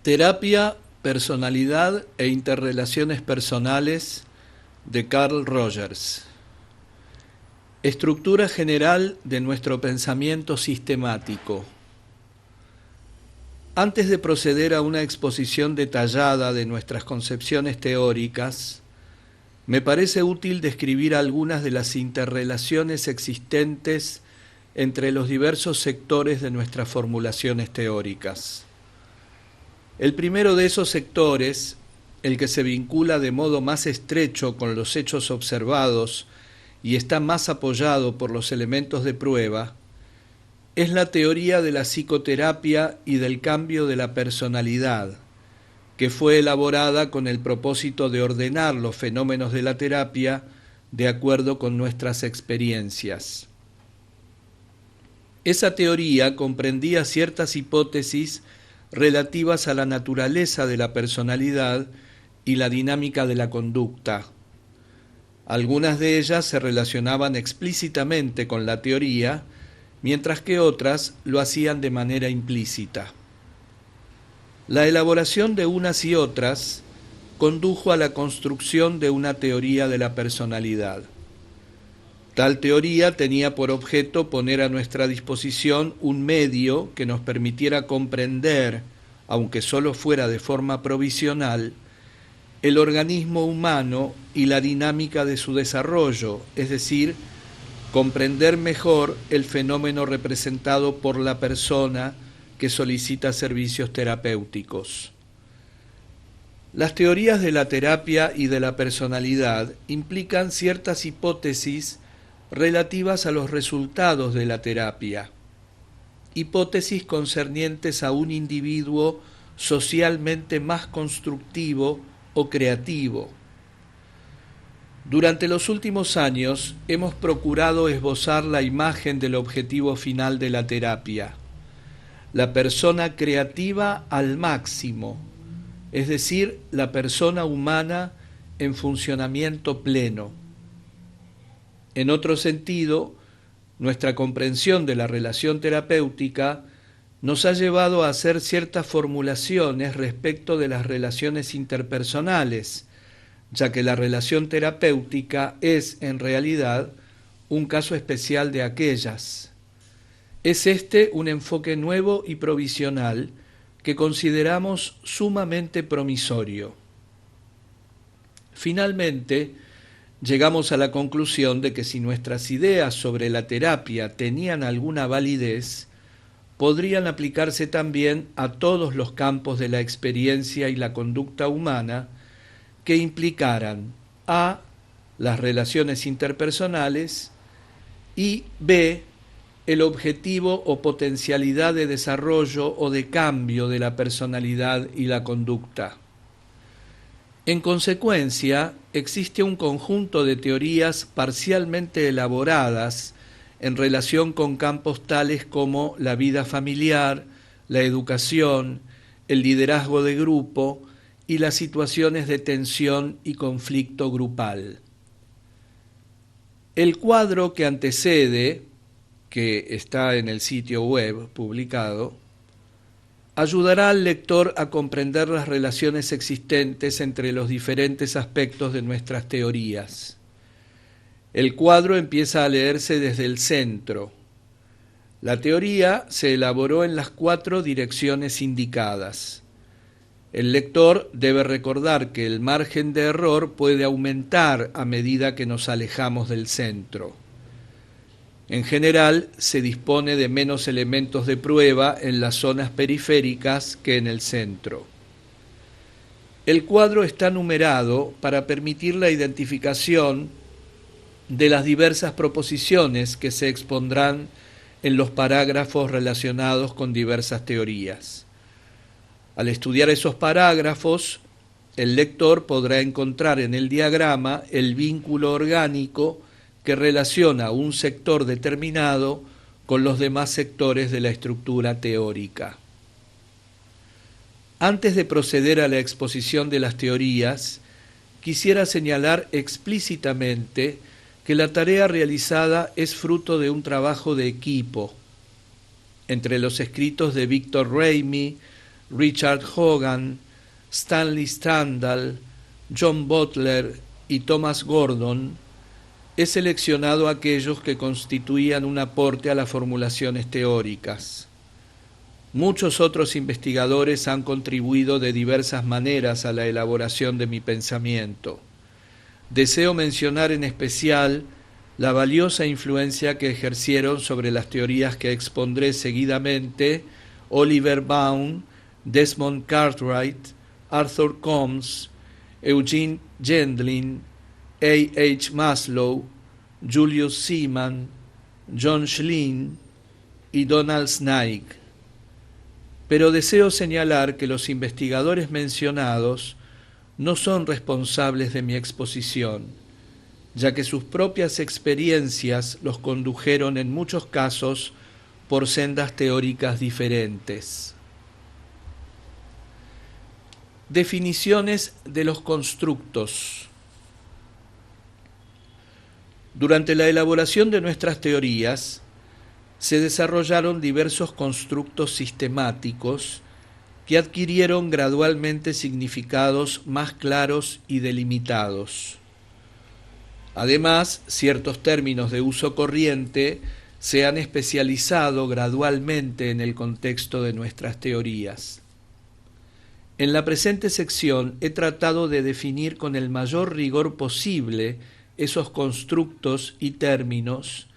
Terapia, personalidad e interrelaciones personales de Carl Rogers. Estructura general de nuestro pensamiento sistemático. Antes de proceder a una exposición detallada de nuestras concepciones teóricas, me parece útil describir algunas de las interrelaciones existentes entre los diversos sectores de nuestras formulaciones teóricas. El primero de esos sectores, el que se vincula de modo más estrecho con los hechos observados y está más apoyado por los elementos de prueba, es la teoría de la psicoterapia y del cambio de la personalidad, que fue elaborada con el propósito de ordenar los fenómenos de la terapia de acuerdo con nuestras experiencias. Esa teoría comprendía ciertas hipótesis relativas a la naturaleza de la personalidad y la dinámica de la conducta. Algunas de ellas se relacionaban explícitamente con la teoría, mientras que otras lo hacían de manera implícita. La elaboración de unas y otras condujo a la construcción de una teoría de la personalidad. Tal teoría tenía por objeto poner a nuestra disposición un medio que nos permitiera comprender, aunque solo fuera de forma provisional, el organismo humano y la dinámica de su desarrollo, es decir, comprender mejor el fenómeno representado por la persona que solicita servicios terapéuticos. Las teorías de la terapia y de la personalidad implican ciertas hipótesis relativas a los resultados de la terapia, hipótesis concernientes a un individuo socialmente más constructivo o creativo. Durante los últimos años hemos procurado esbozar la imagen del objetivo final de la terapia, la persona creativa al máximo, es decir, la persona humana en funcionamiento pleno. En otro sentido, nuestra comprensión de la relación terapéutica nos ha llevado a hacer ciertas formulaciones respecto de las relaciones interpersonales, ya que la relación terapéutica es, en realidad, un caso especial de aquellas. Es este un enfoque nuevo y provisional que consideramos sumamente promisorio. Finalmente, llegamos a la conclusión de que si nuestras ideas sobre la terapia tenían alguna validez, podrían aplicarse también a todos los campos de la experiencia y la conducta humana que implicaran a. las relaciones interpersonales y b. el objetivo o potencialidad de desarrollo o de cambio de la personalidad y la conducta. En consecuencia, existe un conjunto de teorías parcialmente elaboradas en relación con campos tales como la vida familiar, la educación, el liderazgo de grupo y las situaciones de tensión y conflicto grupal. El cuadro que antecede, que está en el sitio web publicado, ayudará al lector a comprender las relaciones existentes entre los diferentes aspectos de nuestras teorías. El cuadro empieza a leerse desde el centro. La teoría se elaboró en las 4 direcciones indicadas. El lector debe recordar que el margen de error puede aumentar a medida que nos alejamos del centro. En general, se dispone de menos elementos de prueba en las zonas periféricas que en el centro. El cuadro está numerado para permitir la identificación de las diversas proposiciones que se expondrán en los parágrafos relacionados con diversas teorías. Al estudiar esos parágrafos, el lector podrá encontrar en el diagrama el vínculo orgánico que relaciona un sector determinado con los demás sectores de la estructura teórica. Antes de proceder a la exposición de las teorías, quisiera señalar explícitamente que la tarea realizada es fruto de un trabajo de equipo. Entre los escritos de Víctor Reimy, Richard Hogan, Stanley Stendhal, John Butler y Thomas Gordon, he seleccionado aquellos que constituían un aporte a las formulaciones teóricas. Muchos otros investigadores han contribuido de diversas maneras a la elaboración de mi pensamiento. Deseo mencionar en especial la valiosa influencia que ejercieron sobre las teorías que expondré seguidamente Oliver Baum, Desmond Cartwright, Arthur Combs, Eugene Gendlin, A.H. Maslow, Julius Seaman, John Schlein y Donald Snaig. Pero deseo señalar que los investigadores mencionados no son responsables de mi exposición, ya que sus propias experiencias los condujeron en muchos casos por sendas teóricas diferentes. Definiciones de los constructos. Durante la elaboración de nuestras teorías, se desarrollaron diversos constructos sistemáticos que adquirieron gradualmente significados más claros y delimitados. Además, ciertos términos de uso corriente se han especializado gradualmente en el contexto de nuestras teorías. En la presente sección he tratado de definir con el mayor rigor posible esos constructos y términos,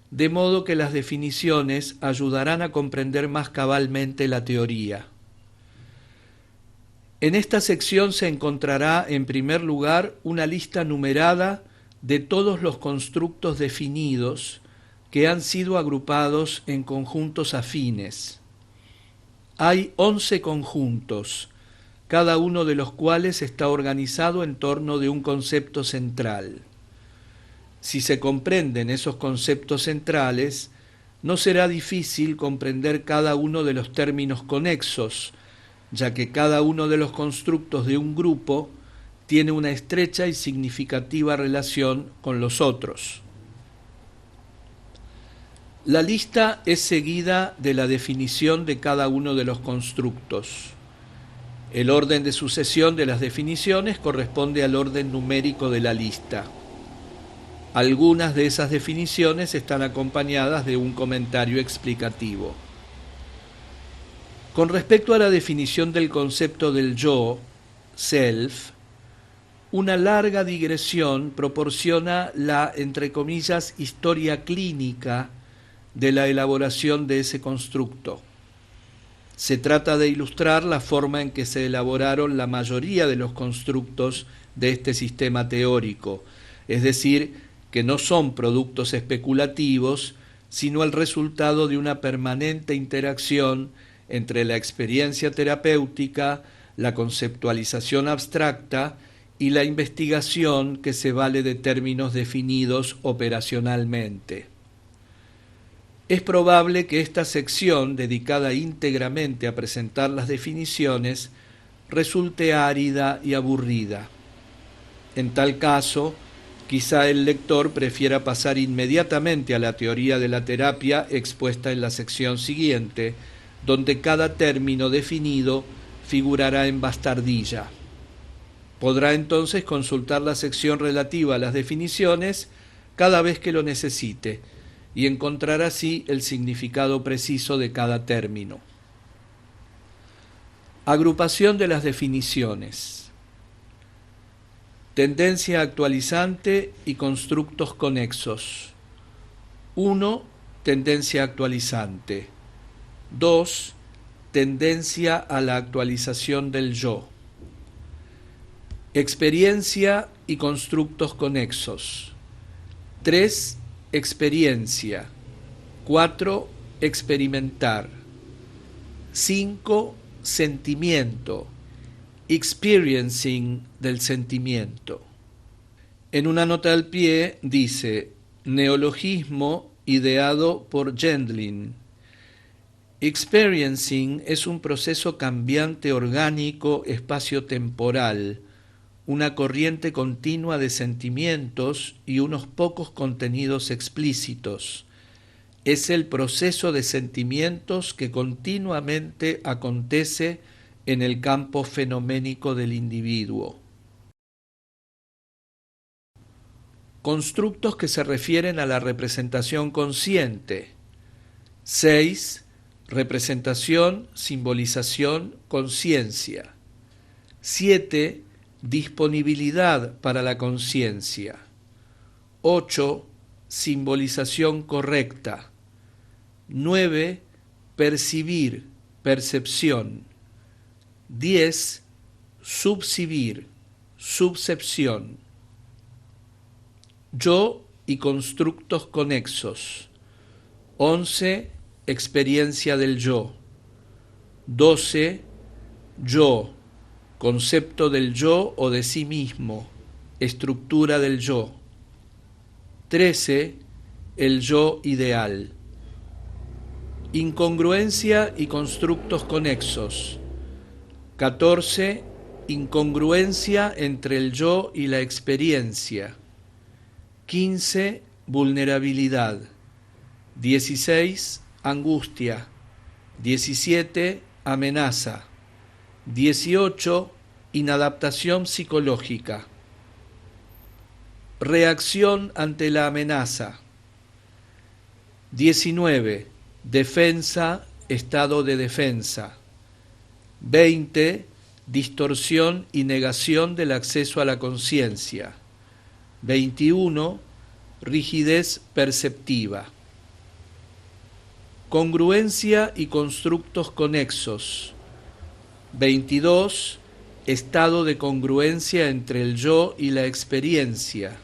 de modo que las definiciones ayudarán a comprender más cabalmente la teoría. En esta sección se encontrará, en primer lugar, una lista numerada de todos los constructos definidos que han sido agrupados en conjuntos afines. Hay 11 conjuntos, cada uno de los cuales está organizado en torno de un concepto central. Si se comprenden esos conceptos centrales, no será difícil comprender cada uno de los términos conexos, ya que cada uno de los constructos de un grupo tiene una estrecha y significativa relación con los otros. La lista es seguida de la definición de cada uno de los constructos. El orden de sucesión de las definiciones corresponde al orden numérico de la lista. Algunas de esas definiciones están acompañadas de un comentario explicativo. Con respecto a la definición del concepto del yo, self, una larga digresión proporciona la, entre comillas, historia clínica de la elaboración de ese constructo. Se trata de ilustrar la forma en que se elaboraron la mayoría de los constructos de este sistema teórico, es decir, que no son productos especulativos, sino el resultado de una permanente interacción entre la experiencia terapéutica, la conceptualización abstracta y la investigación que se vale de términos definidos operacionalmente. Es probable que esta sección, dedicada íntegramente a presentar las definiciones, resulte árida y aburrida. En tal caso, quizá el lector prefiera pasar inmediatamente a la teoría de la terapia expuesta en la sección siguiente, donde cada término definido figurará en bastardilla. Podrá entonces consultar la sección relativa a las definiciones cada vez que lo necesite y encontrar así el significado preciso de cada término. Agrupación de las definiciones. Tendencia actualizante y constructos conexos. 1. Tendencia actualizante. 2. Tendencia a la actualización del yo. Experiencia y constructos conexos. 3. Experiencia. 4. Experimentar. 5. Sentimiento. Experiencing del sentimiento. En una nota al pie dice: neologismo ideado por Gendlin. Experiencing es un proceso cambiante orgánico espacio-temporal, una corriente continua de sentimientos y unos pocos contenidos explícitos. Es el proceso de sentimientos que continuamente acontece en el campo fenoménico del individuo. Constructos que se refieren a la representación consciente. 6. Representación, simbolización, conciencia. 7. Disponibilidad para la conciencia. 8. Simbolización correcta. 9. Percibir, percepción. 10. Subsibir, subcepción. Yo y constructos conexos. 11. Experiencia del yo. 12. Yo, concepto del yo o de sí mismo, estructura del yo. 13. El yo ideal. Incongruencia y constructos conexos. 14. Incongruencia entre el yo y la experiencia. 15. Vulnerabilidad. 16. Angustia. 17. Amenaza. 18. Inadaptación psicológica. Reacción ante la amenaza. 19. Defensa, estado de defensa. 20. Distorsión y negación del acceso a la conciencia. 21. Rigidez perceptiva. Congruencia y constructos conexos. 22. Estado de congruencia entre el yo y la experiencia.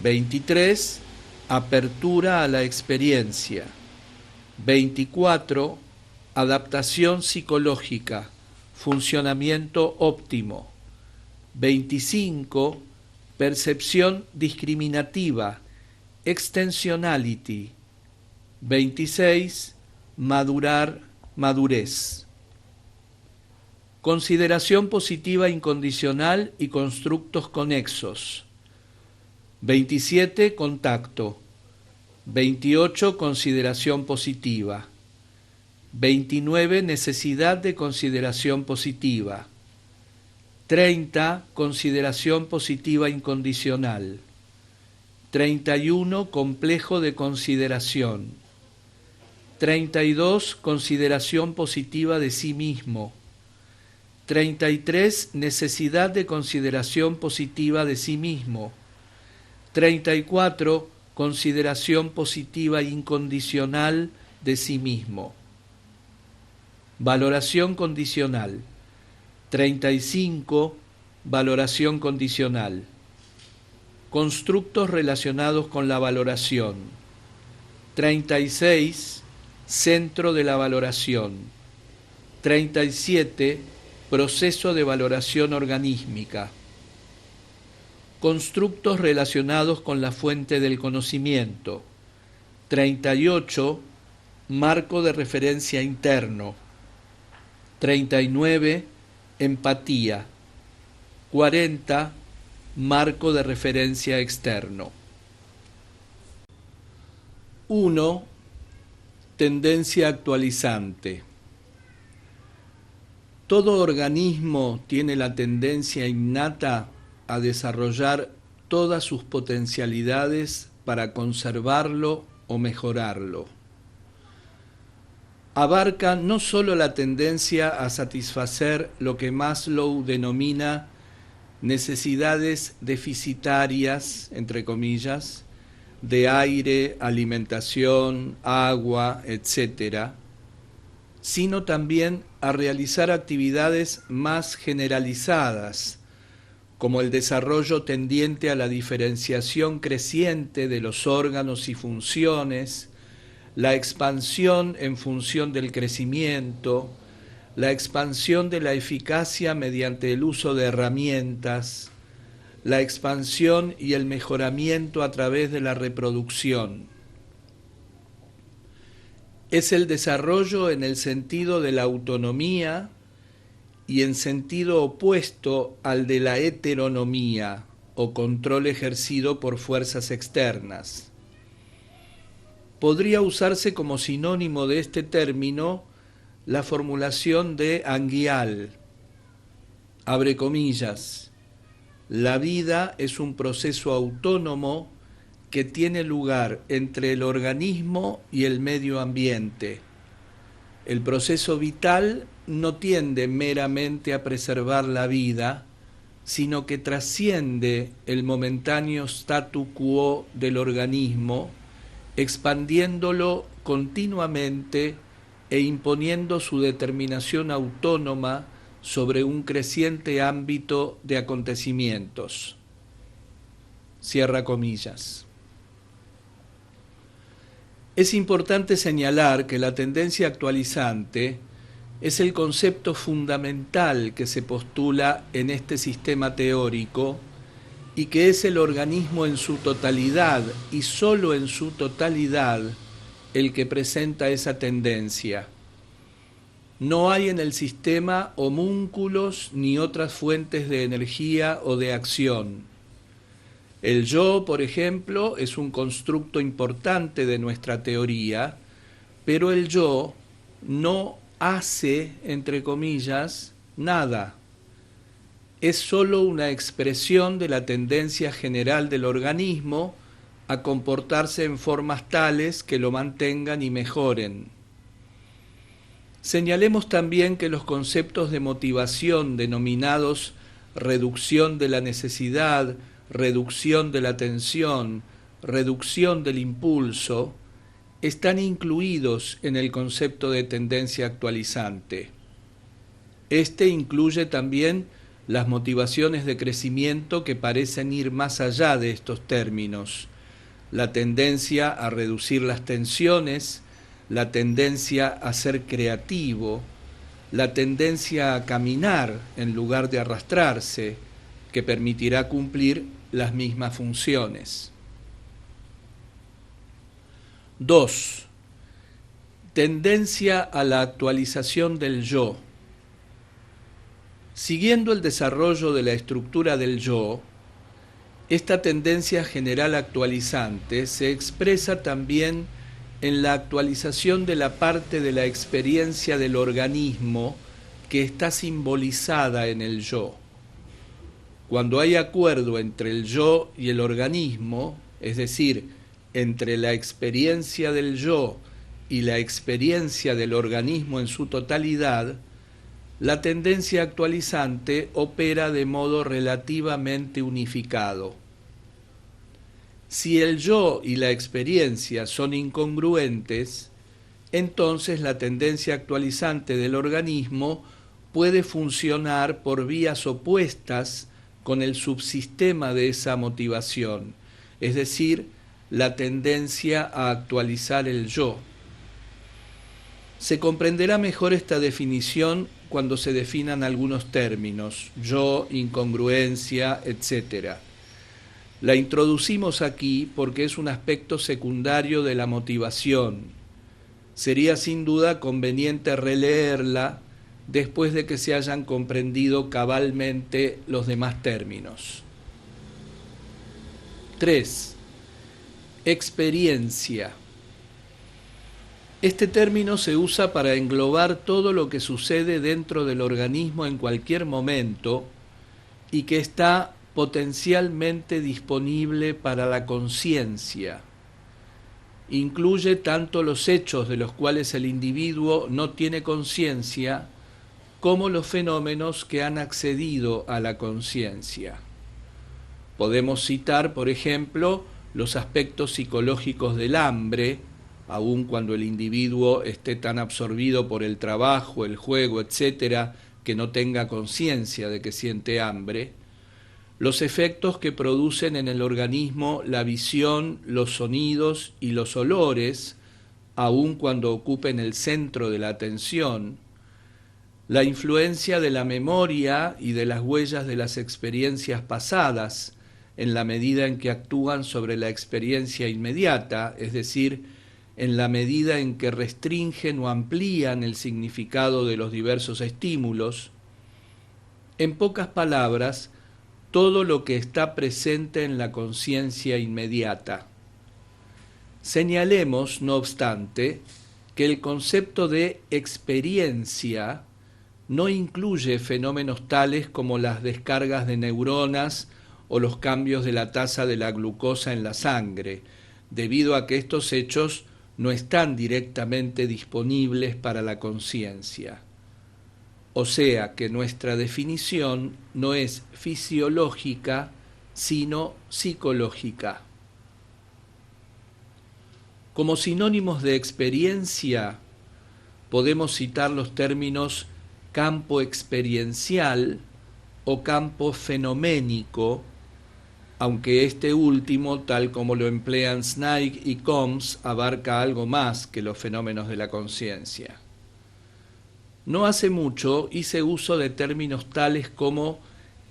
23. Apertura a la experiencia. 24. Adaptación psicológica, funcionamiento óptimo. 25. Percepción discriminativa, extensionality. 26. Madurar, madurez. Consideración positiva incondicional y constructos conexos. 27. Contacto. 28. Consideración positiva. 29. Necesidad de consideración positiva. 30. Consideración positiva incondicional. 31. Complejo de consideración. 32. Consideración positiva de sí mismo. 33. Necesidad de consideración positiva de sí mismo. 34. Consideración positiva incondicional de sí mismo. Valoración condicional. 35. Valoración condicional. Constructos relacionados con la valoración. 36. Centro de la valoración. 37. Proceso de valoración organísmica. Constructos relacionados con la fuente del conocimiento. 38. Marco de referencia interno. 39. Empatía. 40. Marco de referencia externo. 1. Tendencia actualizante. Todo organismo tiene la tendencia innata a desarrollar todas sus potencialidades para conservarlo o mejorarlo. Abarca no solo la tendencia a satisfacer lo que Maslow denomina necesidades deficitarias, entre comillas, de aire, alimentación, agua, etc., sino también a realizar actividades más generalizadas, como el desarrollo tendiente a la diferenciación creciente de los órganos y funciones, la expansión en función del crecimiento, la expansión de la eficacia mediante el uso de herramientas, la expansión y el mejoramiento a través de la reproducción. Es el desarrollo en el sentido de la autonomía y en sentido opuesto al de la heteronomía o control ejercido por fuerzas externas. Podría usarse como sinónimo de este término la formulación de Anguial, abre comillas: la vida es un proceso autónomo que tiene lugar entre el organismo y el medio ambiente. El proceso vital no tiende meramente a preservar la vida, sino que trasciende el momentáneo statu quo del organismo, expandiéndolo continuamente e imponiendo su determinación autónoma sobre un creciente ámbito de acontecimientos. Cierra comillas. Es importante señalar que la tendencia actualizante es el concepto fundamental que se postula en este sistema teórico y que es el organismo en su totalidad y sólo en su totalidad el que presenta esa tendencia. No hay en el sistema homúnculos ni otras fuentes de energía o de acción. El yo, por ejemplo, es un constructo importante de nuestra teoría, pero el yo no hace, entre comillas, nada. Es sólo una expresión de la tendencia general del organismo a comportarse en formas tales que lo mantengan y mejoren. Señalemos también que los conceptos de motivación denominados reducción de la necesidad, reducción de la tensión, reducción del impulso, están incluidos en el concepto de tendencia actualizante. Este incluye también las motivaciones de crecimiento que parecen ir más allá de estos términos: la tendencia a reducir las tensiones, la tendencia a ser creativo, la tendencia a caminar en lugar de arrastrarse, que permitirá cumplir las mismas funciones. 2. Tendencia a la actualización del yo. Siguiendo el desarrollo de la estructura del yo, esta tendencia general actualizante se expresa también en la actualización de la parte de la experiencia del organismo que está simbolizada en el yo. Cuando hay acuerdo entre el yo y el organismo, es decir, entre la experiencia del yo y la experiencia del organismo en su totalidad, la tendencia actualizante opera de modo relativamente unificado. Si el yo y la experiencia son incongruentes, entonces la tendencia actualizante del organismo puede funcionar por vías opuestas con el subsistema de esa motivación, es decir, la tendencia a actualizar el yo. Se comprenderá mejor esta definición cuando se definan algunos términos: yo, incongruencia, etc. La introducimos aquí porque es un aspecto secundario de la motivación. Sería sin duda conveniente releerla después de que se hayan comprendido cabalmente los demás términos. 3. Experiencia. Este término se usa para englobar todo lo que sucede dentro del organismo en cualquier momento y que está potencialmente disponible para la conciencia. Incluye tanto los hechos de los cuales el individuo no tiene conciencia como los fenómenos que han accedido a la conciencia. Podemos citar, por ejemplo, los aspectos psicológicos del hambre, aun cuando el individuo esté tan absorbido por el trabajo, el juego, etc., que no tenga conciencia de que siente hambre; los efectos que producen en el organismo la visión, los sonidos y los olores, aun cuando ocupen el centro de la atención; la influencia de la memoria y de las huellas de las experiencias pasadas, en la medida en que actúan sobre la experiencia inmediata, es decir, en la medida en que restringen o amplían el significado de los diversos estímulos. En pocas palabras, todo lo que está presente en la conciencia inmediata. Señalemos, no obstante, que el concepto de experiencia no incluye fenómenos tales como las descargas de neuronas o los cambios de la tasa de la glucosa en la sangre, debido a que estos hechos no están directamente disponibles para la conciencia. O sea que nuestra definición no es fisiológica, sino psicológica. Como sinónimos de experiencia, podemos citar los términos campo experiencial o campo fenoménico, aunque este último, tal como lo emplean Zweig y Combs, abarca algo más que los fenómenos de la conciencia. No hace mucho hice uso de términos tales como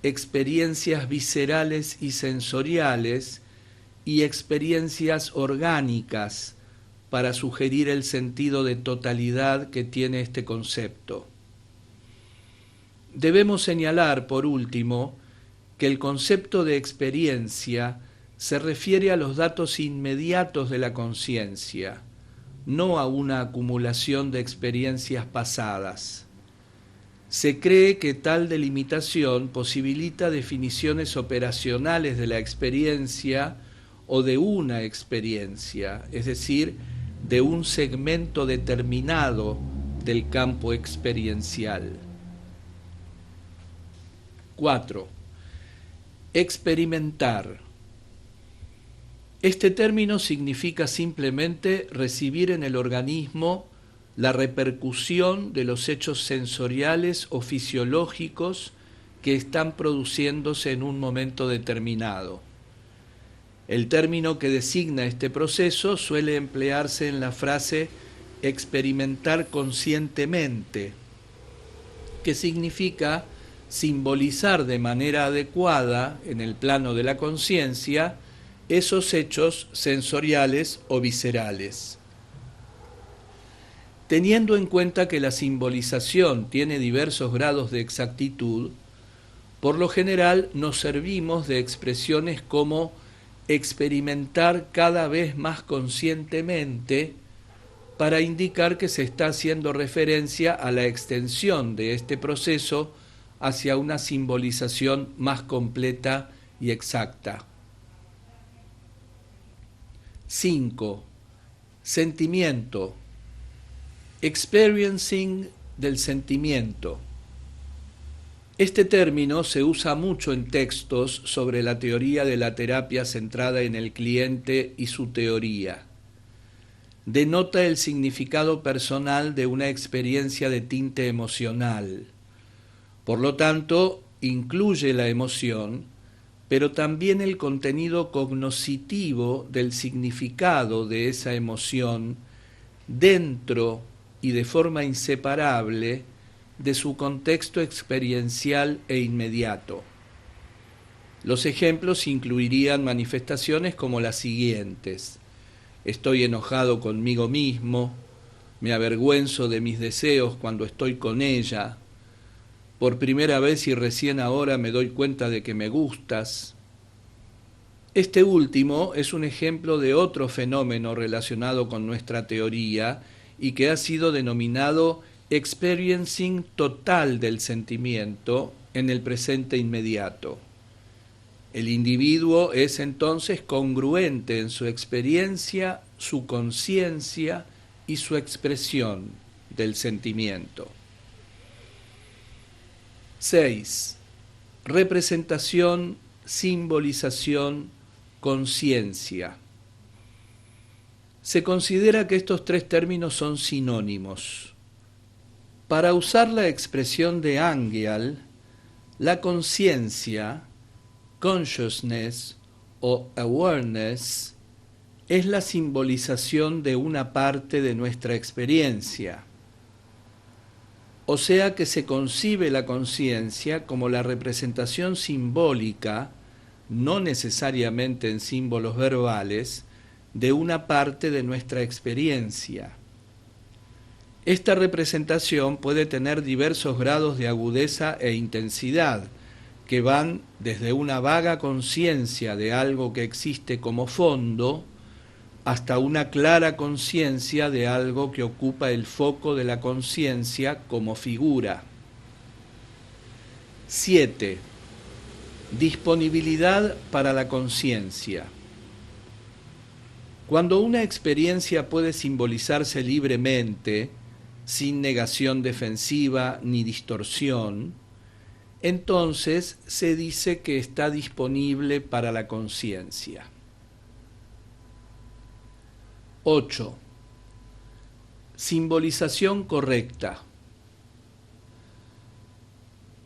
experiencias viscerales y sensoriales y experiencias orgánicas para sugerir el sentido de totalidad que tiene este concepto. Debemos señalar, por último, que el concepto de experiencia se refiere a los datos inmediatos de la conciencia, no a una acumulación de experiencias pasadas. Se cree que tal delimitación posibilita definiciones operacionales de la experiencia o de una experiencia, es decir, de un segmento determinado del campo experiencial. 4. Experimentar. Este término significa simplemente recibir en el organismo la repercusión de los hechos sensoriales o fisiológicos que están produciéndose en un momento determinado. El término que designa este proceso suele emplearse en la frase experimentar conscientemente, que significa simbolizar de manera adecuada en el plano de la conciencia esos hechos sensoriales o viscerales. Teniendo en cuenta que la simbolización tiene diversos grados de exactitud, por lo general nos servimos de expresiones como experimentar cada vez más conscientemente para indicar que se está haciendo referencia a la extensión de este proceso hacia una simbolización más completa y exacta. 5. Sentimiento. Experiencing del sentimiento. Este término se usa mucho en textos sobre la teoría de la terapia centrada en el cliente y su teoría. Denota el significado personal de una experiencia de tinte emocional. Por lo tanto, incluye la emoción, pero también el contenido cognoscitivo del significado de esa emoción dentro y de forma inseparable de su contexto experiencial e inmediato. Los ejemplos incluirían manifestaciones como las siguientes: estoy enojado conmigo mismo, me avergüenzo de mis deseos cuando estoy con ella, por primera vez y recién ahora me doy cuenta de que me gustas. Este último es un ejemplo de otro fenómeno relacionado con nuestra teoría y que ha sido denominado experiencing total del sentimiento en el presente inmediato. El individuo es entonces congruente en su experiencia, su conciencia y su expresión del sentimiento. 6. Representación, simbolización, conciencia. Se considera que estos tres términos son sinónimos. Para usar la expresión de Angeal, la conciencia, consciousness o awareness, es la simbolización de una parte de nuestra experiencia. O sea que se concibe la conciencia como la representación simbólica, no necesariamente en símbolos verbales, de una parte de nuestra experiencia. Esta representación puede tener diversos grados de agudeza e intensidad, que van desde una vaga conciencia de algo que existe como fondo, hasta una clara conciencia de algo que ocupa el foco de la conciencia como figura. 7. Disponibilidad para la conciencia. Cuando una experiencia puede simbolizarse libremente, sin negación defensiva ni distorsión, entonces se dice que está disponible para la conciencia. 8. Simbolización correcta.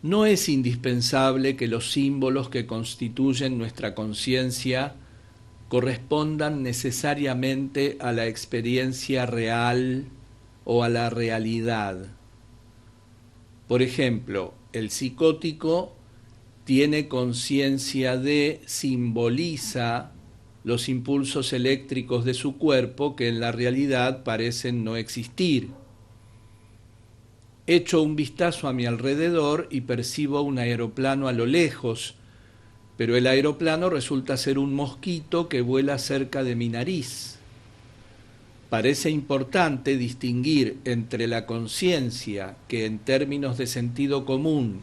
No es indispensable que los símbolos que constituyen nuestra conciencia correspondan necesariamente a la experiencia real o a la realidad. Por ejemplo, el psicótico tiene conciencia de, simboliza los impulsos eléctricos de su cuerpo que en la realidad parecen no existir. Echo un vistazo a mi alrededor y percibo un aeroplano a lo lejos, pero el aeroplano resulta ser un mosquito que vuela cerca de mi nariz. Parece importante distinguir entre la conciencia, que en términos de sentido común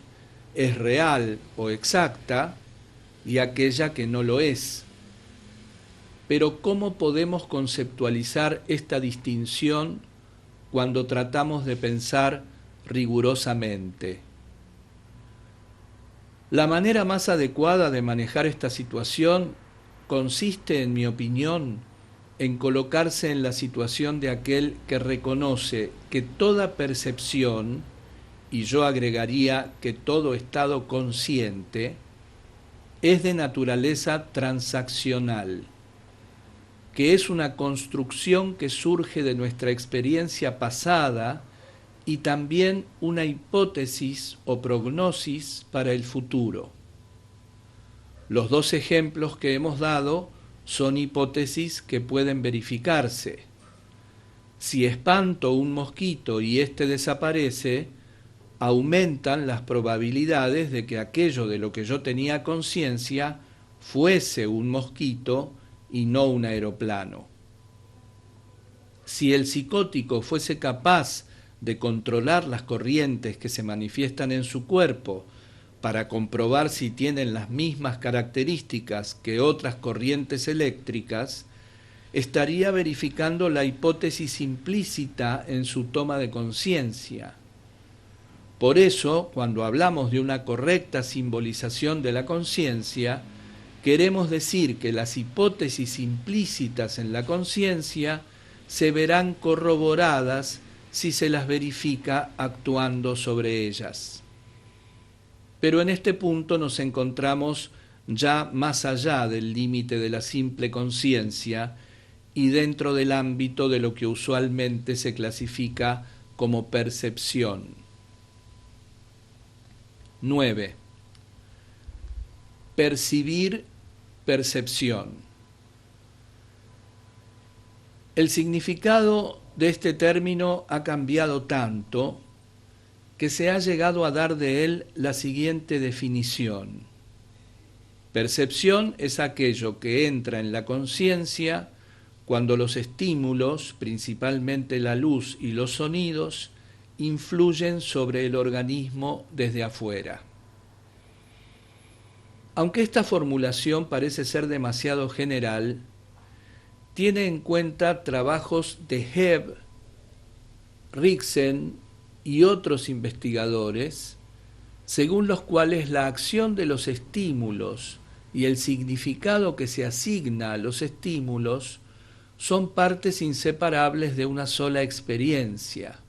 es real o exacta, y aquella que no lo es. Pero ¿cómo podemos conceptualizar esta distinción cuando tratamos de pensar rigurosamente? La manera más adecuada de manejar esta situación consiste, en mi opinión, en colocarse en la situación de aquel que reconoce que toda percepción, y yo agregaría que todo estado consciente, es de naturaleza transaccional, que es una construcción que surge de nuestra experiencia pasada y también una hipótesis o prognosis para el futuro. Los dos ejemplos que hemos dado son hipótesis que pueden verificarse. Si espanto un mosquito y éste desaparece, aumentan las probabilidades de que aquello de lo que yo tenía conciencia fuese un mosquito y no un aeroplano. Si el psicótico fuese capaz de controlar las corrientes que se manifiestan en su cuerpo para comprobar si tienen las mismas características que otras corrientes eléctricas, estaría verificando la hipótesis implícita en su toma de conciencia. Por eso, cuando hablamos de una correcta simbolización de la conciencia, queremos decir que las hipótesis implícitas en la conciencia se verán corroboradas si se las verifica actuando sobre ellas. Pero en este punto nos encontramos ya más allá del límite de la simple conciencia y dentro del ámbito de lo que usualmente se clasifica como percepción. 9. Percibir percepción. El significado de este término ha cambiado tanto que se ha llegado a dar de él la siguiente definición. Percepción es aquello que entra en la conciencia cuando los estímulos, principalmente la luz y los sonidos, influyen sobre el organismo desde afuera. Aunque esta formulación parece ser demasiado general, tiene en cuenta trabajos de Hebb, Rixen y otros investigadores, según los cuales la acción de los estímulos y el significado que se asigna a los estímulos son partes inseparables de una sola experiencia.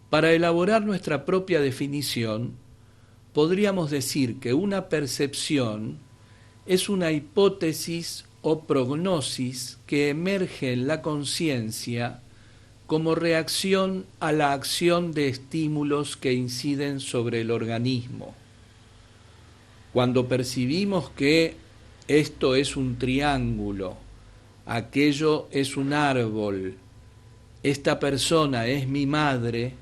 Para elaborar nuestra propia definición, podríamos decir que una percepción es una hipótesis o prognosis que emerge en la conciencia como reacción a la acción de estímulos que inciden sobre el organismo. Cuando percibimos que esto es un triángulo, aquello es un árbol, esta persona es mi madre,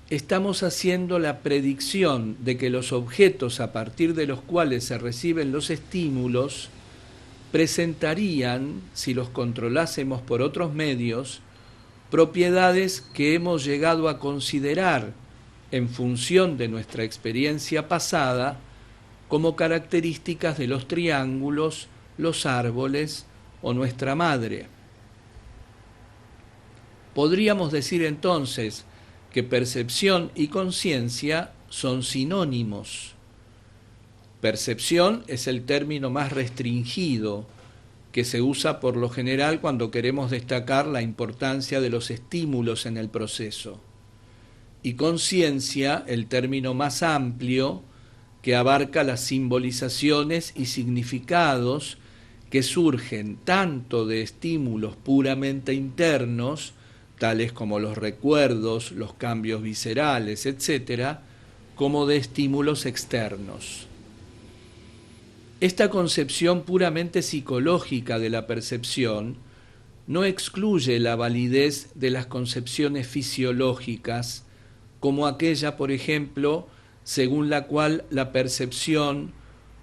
estamos haciendo la predicción de que los objetos a partir de los cuales se reciben los estímulos presentarían, si los controlásemos por otros medios, propiedades que hemos llegado a considerar, en función de nuestra experiencia pasada, como características de los triángulos, los árboles o nuestra madre. Podríamos decir entonces que percepción y conciencia son sinónimos. Percepción es el término más restringido que se usa por lo general cuando queremos destacar la importancia de los estímulos en el proceso. Y conciencia, el término más amplio que abarca las simbolizaciones y significados que surgen tanto de estímulos puramente internos, tales como los recuerdos, los cambios viscerales, etc., como de estímulos externos. Esta concepción puramente psicológica de la percepción no excluye la validez de las concepciones fisiológicas, como aquella, por ejemplo, según la cual la percepción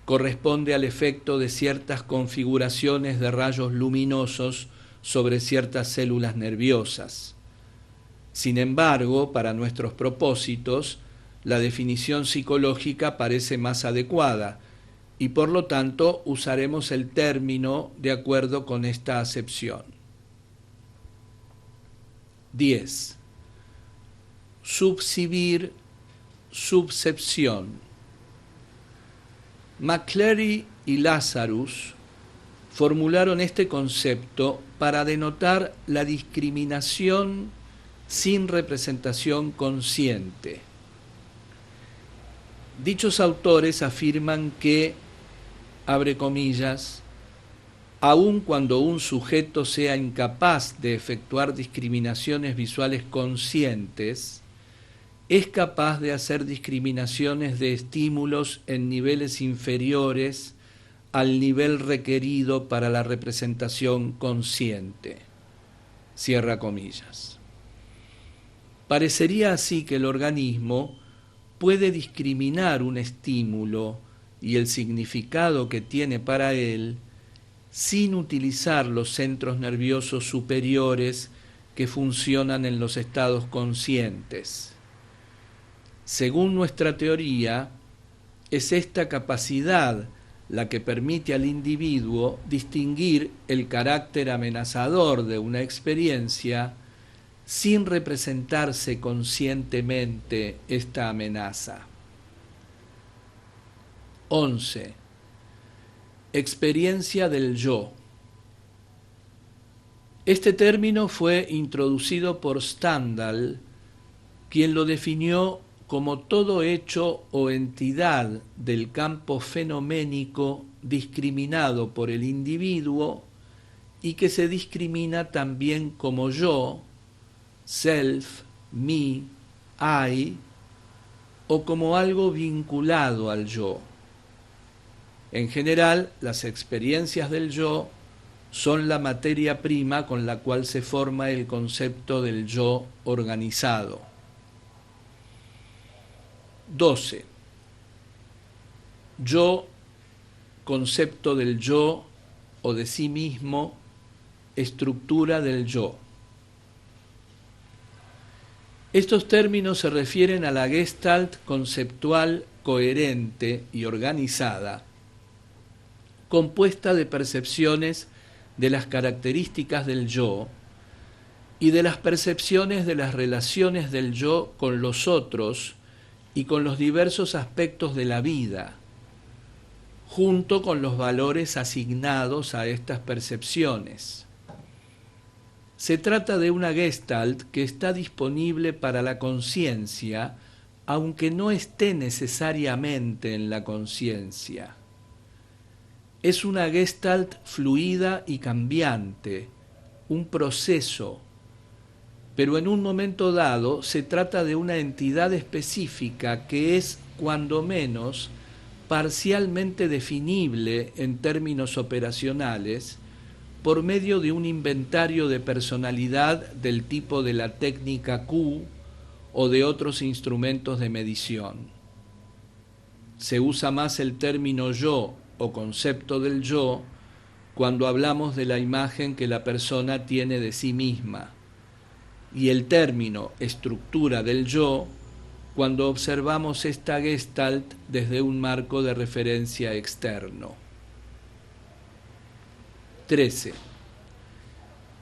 corresponde al efecto de ciertas configuraciones de rayos luminosos sobre ciertas células nerviosas. Sin embargo, para nuestros propósitos, la definición psicológica parece más adecuada, y por lo tanto usaremos el término de acuerdo con esta acepción. 10. Subsibir, subcepción. McCleary y Lazarus formularon este concepto para denotar la discriminación sin representación consciente. Dichos autores afirman que, abre comillas, aun cuando un sujeto sea incapaz de efectuar discriminaciones visuales conscientes, es capaz de hacer discriminaciones de estímulos en niveles inferiores al nivel requerido para la representación consciente. Cierra comillas. Parecería así que el organismo puede discriminar un estímulo y el significado que tiene para él sin utilizar los centros nerviosos superiores que funcionan en los estados conscientes. Según nuestra teoría, es esta capacidad la que permite al individuo distinguir el carácter amenazador de una experiencia sin representarse conscientemente esta amenaza. 11. Experiencia del yo. Este término fue introducido por Stendhal, quien lo definió como todo hecho o entidad del campo fenoménico discriminado por el individuo y que se discrimina también como yo, self, me, I, o como algo vinculado al yo. En general, las experiencias del yo son la materia prima con la cual se forma el concepto del yo organizado. 12. Yo, concepto del yo o de sí mismo, estructura del yo. Estos términos se refieren a la Gestalt conceptual coherente y organizada, compuesta de percepciones de las características del yo y de las percepciones de las relaciones del yo con los otros y con los diversos aspectos de la vida, junto con los valores asignados a estas percepciones. Se trata de una Gestalt que está disponible para la conciencia, aunque no esté necesariamente en la conciencia. Es una Gestalt fluida y cambiante, un proceso, pero en un momento dado se trata de una entidad específica que es, cuando menos, parcialmente definible en términos operacionales por medio de un inventario de personalidad del tipo de la técnica Q o de otros instrumentos de medición. Se usa más el término yo o concepto del yo cuando hablamos de la imagen que la persona tiene de sí misma, y el término estructura del yo cuando observamos esta Gestalt desde un marco de referencia externo. 13.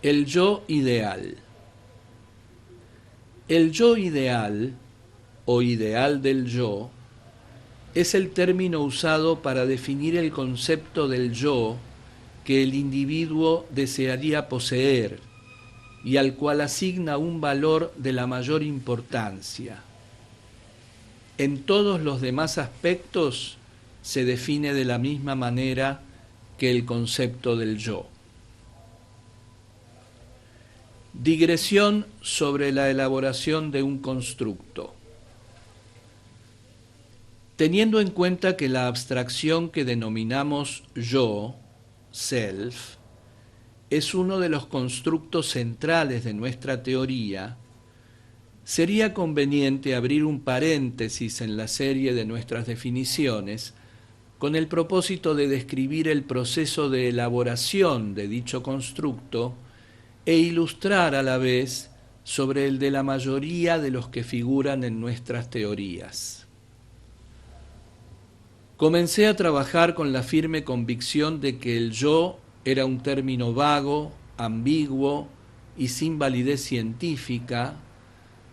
El yo ideal. El yo ideal, o ideal del yo, es el término usado para definir el concepto del yo que el individuo desearía poseer y al cual asigna un valor de la mayor importancia. En todos los demás aspectos se define de la misma manera que el concepto del yo. Digresión sobre la elaboración de un constructo. Teniendo en cuenta que la abstracción que denominamos yo, self, es uno de los constructos centrales de nuestra teoría, sería conveniente abrir un paréntesis en la serie de nuestras definiciones con el propósito de describir el proceso de elaboración de dicho constructo e ilustrar a la vez sobre el de la mayoría de los que figuran en nuestras teorías. Comencé a trabajar con la firme convicción de que el yo era un término vago, ambiguo y sin validez científica,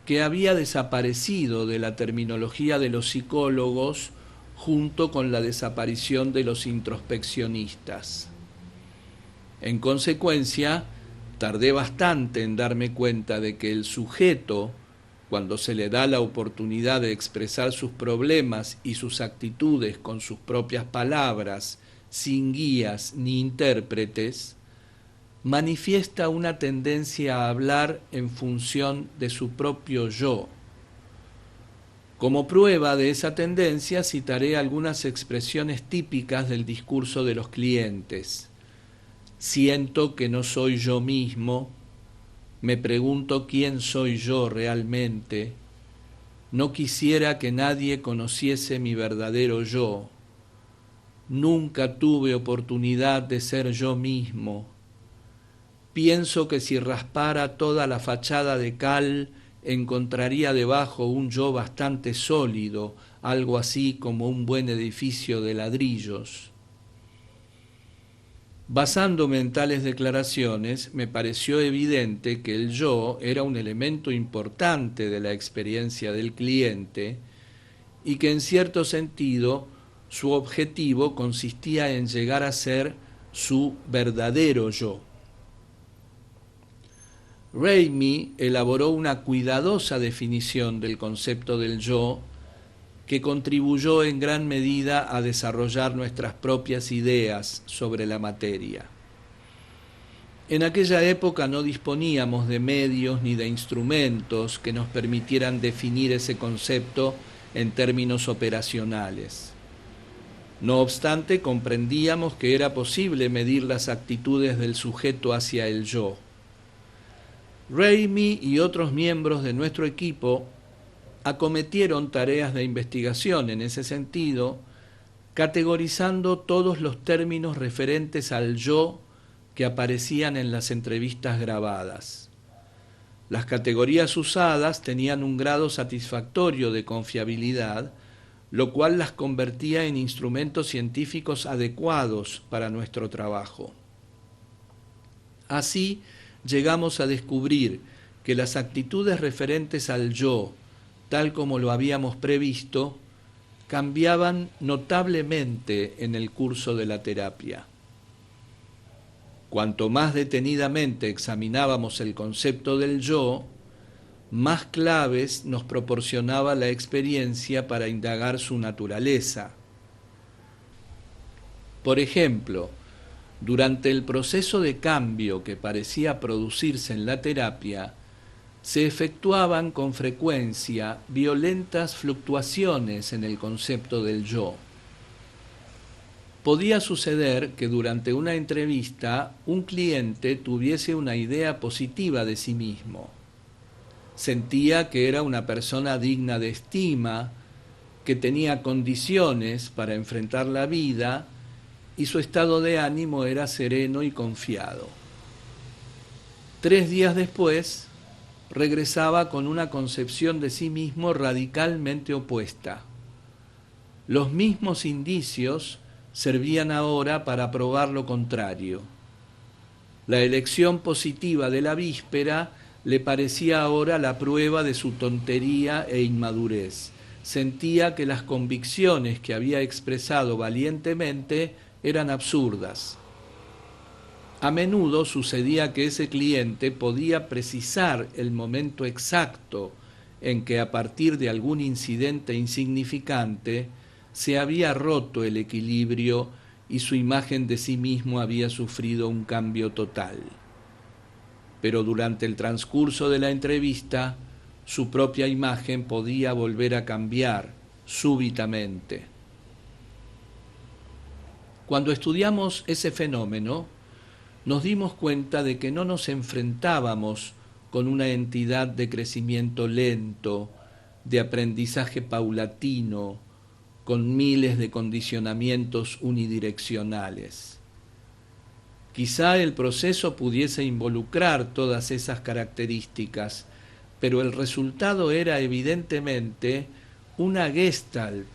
que había desaparecido de la terminología de los psicólogos junto con la desaparición de los introspeccionistas. En consecuencia, tardé bastante en darme cuenta de que el sujeto, cuando se le da la oportunidad de expresar sus problemas y sus actitudes con sus propias palabras, sin guías ni intérpretes, manifiesta una tendencia a hablar en función de su propio yo. Como prueba de esa tendencia citaré algunas expresiones típicas del discurso de los clientes. Siento que no soy yo mismo, me pregunto quién soy yo realmente, no quisiera que nadie conociese mi verdadero yo, nunca tuve oportunidad de ser yo mismo. Pienso que si raspara toda la fachada de cal, encontraría debajo un yo bastante sólido, algo así como un buen edificio de ladrillos. Basándome en tales declaraciones, me pareció evidente que el yo era un elemento importante de la experiencia del cliente y que en cierto sentido su objetivo consistía en llegar a ser su verdadero yo. Raimi elaboró una cuidadosa definición del concepto del yo que contribuyó en gran medida a desarrollar nuestras propias ideas sobre la materia. En aquella época no disponíamos de medios ni de instrumentos que nos permitieran definir ese concepto en términos operacionales. No obstante, comprendíamos que era posible medir las actitudes del sujeto hacia el yo. Raimi y otros miembros de nuestro equipo acometieron tareas de investigación en ese sentido, categorizando todos los términos referentes al yo que aparecían en las entrevistas grabadas. Las categorías usadas tenían un grado satisfactorio de confiabilidad, lo cual las convertía en instrumentos científicos adecuados para nuestro trabajo. Así, llegamos a descubrir que las actitudes referentes al yo, tal como lo habíamos previsto, cambiaban notablemente en el curso de la terapia. Cuanto más detenidamente examinábamos el concepto del yo, más claves nos proporcionaba la experiencia para indagar su naturaleza. Por ejemplo, durante el proceso de cambio que parecía producirse en la terapia, se efectuaban con frecuencia violentas fluctuaciones en el concepto del yo. Podía suceder que durante una entrevista un cliente tuviese una idea positiva de sí mismo. Sentía que era una persona digna de estima, que tenía condiciones para enfrentar la vida y su estado de ánimo era sereno y confiado. 3 días después, regresaba con una concepción de sí mismo radicalmente opuesta. Los mismos indicios servían ahora para probar lo contrario. La elección positiva de la víspera le parecía ahora la prueba de su tontería e inmadurez. Sentía que las convicciones que había expresado valientemente eran absurdas. A menudo sucedía que ese cliente podía precisar el momento exacto en que a partir de algún incidente insignificante se había roto el equilibrio y su imagen de sí mismo había sufrido un cambio total. Pero durante el transcurso de la entrevista, su propia imagen podía volver a cambiar súbitamente. Cuando estudiamos ese fenómeno, nos dimos cuenta de que no nos enfrentábamos con una entidad de crecimiento lento, de aprendizaje paulatino, con miles de condicionamientos unidireccionales. Quizá el proceso pudiese involucrar todas esas características, pero el resultado era evidentemente una gestalt,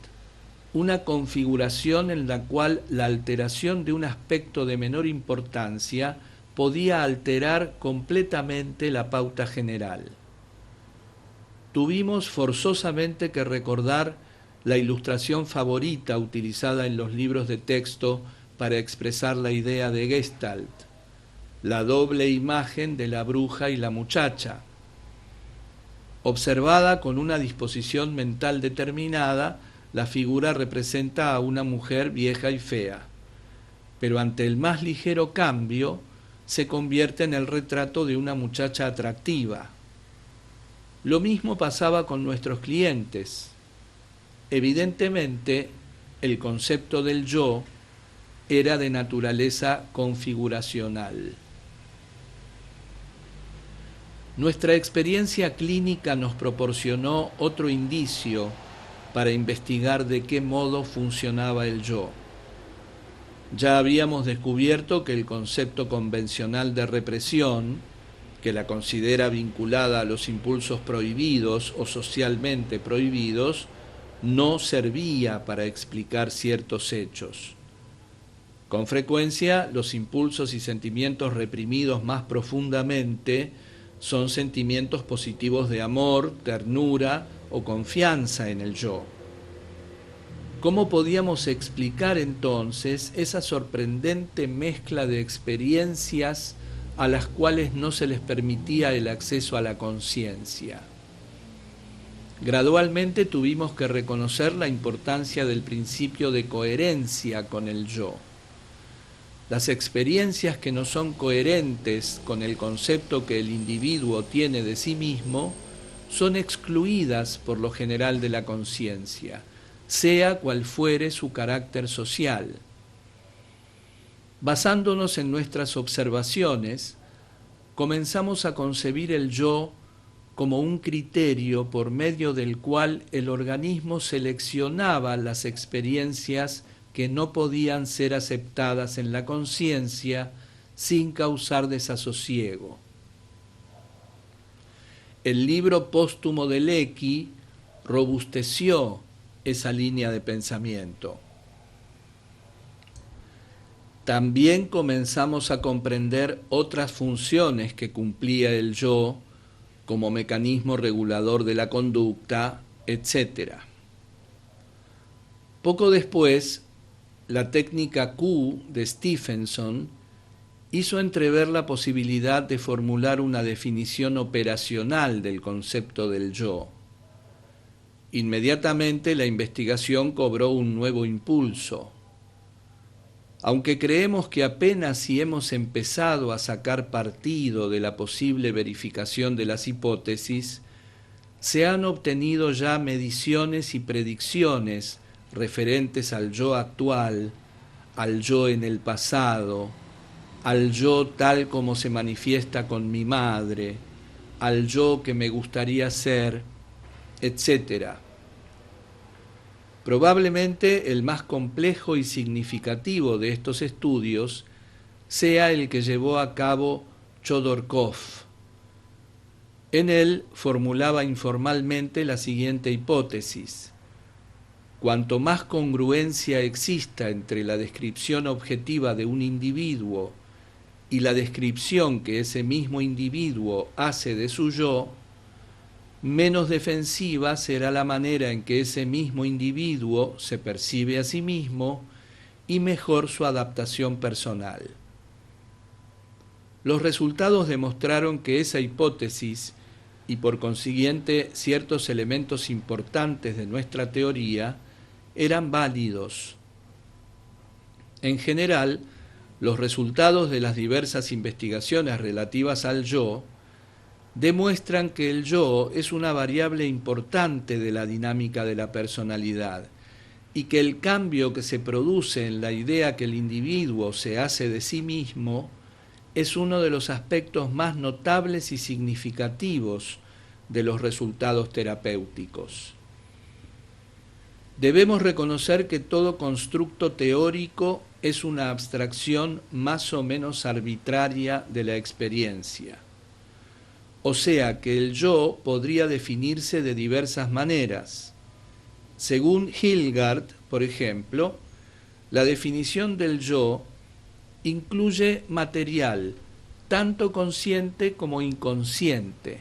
una configuración en la cual la alteración de un aspecto de menor importancia podía alterar completamente la pauta general. Tuvimos forzosamente que recordar la ilustración favorita utilizada en los libros de texto para expresar la idea de Gestalt, la doble imagen de la bruja y la muchacha. Observada con una disposición mental determinada, la figura representa a una mujer vieja y fea, pero ante el más ligero cambio se convierte en el retrato de una muchacha atractiva. Lo mismo pasaba con nuestros clientes. Evidentemente, el concepto del yo era de naturaleza configuracional. Nuestra experiencia clínica nos proporcionó otro indicio para investigar de qué modo funcionaba el yo. Ya habíamos descubierto que el concepto convencional de represión, que la considera vinculada a los impulsos prohibidos o socialmente prohibidos, no servía para explicar ciertos hechos. Con frecuencia, los impulsos y sentimientos reprimidos más profundamente son sentimientos positivos de amor, ternura o confianza en el yo. ¿Cómo podíamos explicar entonces esa sorprendente mezcla de experiencias a las cuales no se les permitía el acceso a la conciencia? Gradualmente tuvimos que reconocer la importancia del principio de coherencia con el yo. Las experiencias que no son coherentes con el concepto que el individuo tiene de sí mismo son excluidas por lo general de la conciencia, sea cual fuere su carácter social. Basándonos en nuestras observaciones, comenzamos a concebir el yo como un criterio por medio del cual el organismo seleccionaba las experiencias que no podían ser aceptadas en la conciencia sin causar desasosiego. El libro póstumo de Lecky robusteció esa línea de pensamiento. También comenzamos a comprender otras funciones que cumplía el yo como mecanismo regulador de la conducta, etc. Poco después, la técnica Q de Stephenson hizo entrever la posibilidad de formular una definición operacional del concepto del yo. Inmediatamente la investigación cobró un nuevo impulso. Aunque creemos que apenas si hemos empezado a sacar partido de la posible verificación de las hipótesis, se han obtenido ya mediciones y predicciones referentes al yo actual, al yo en el pasado, al yo tal como se manifiesta con mi madre, al yo que me gustaría ser, etc. Probablemente el más complejo y significativo de estos estudios sea el que llevó a cabo Chodorkov. En él formulaba informalmente la siguiente hipótesis: cuanto más congruencia exista entre la descripción objetiva de un individuo y la descripción que ese mismo individuo hace de su yo, menos defensiva será la manera en que ese mismo individuo se percibe a sí mismo y mejor su adaptación personal. Los resultados demostraron que esa hipótesis, y por consiguiente ciertos elementos importantes de nuestra teoría, eran válidos. En general, los resultados de las diversas investigaciones relativas al yo demuestran que el yo es una variable importante de la dinámica de la personalidad y que el cambio que se produce en la idea que el individuo se hace de sí mismo es uno de los aspectos más notables y significativos de los resultados terapéuticos. Debemos reconocer que todo constructo teórico es una abstracción más o menos arbitraria de la experiencia. O sea que el yo podría definirse de diversas maneras. Según Hilgard, por ejemplo, la definición del yo incluye material, tanto consciente como inconsciente.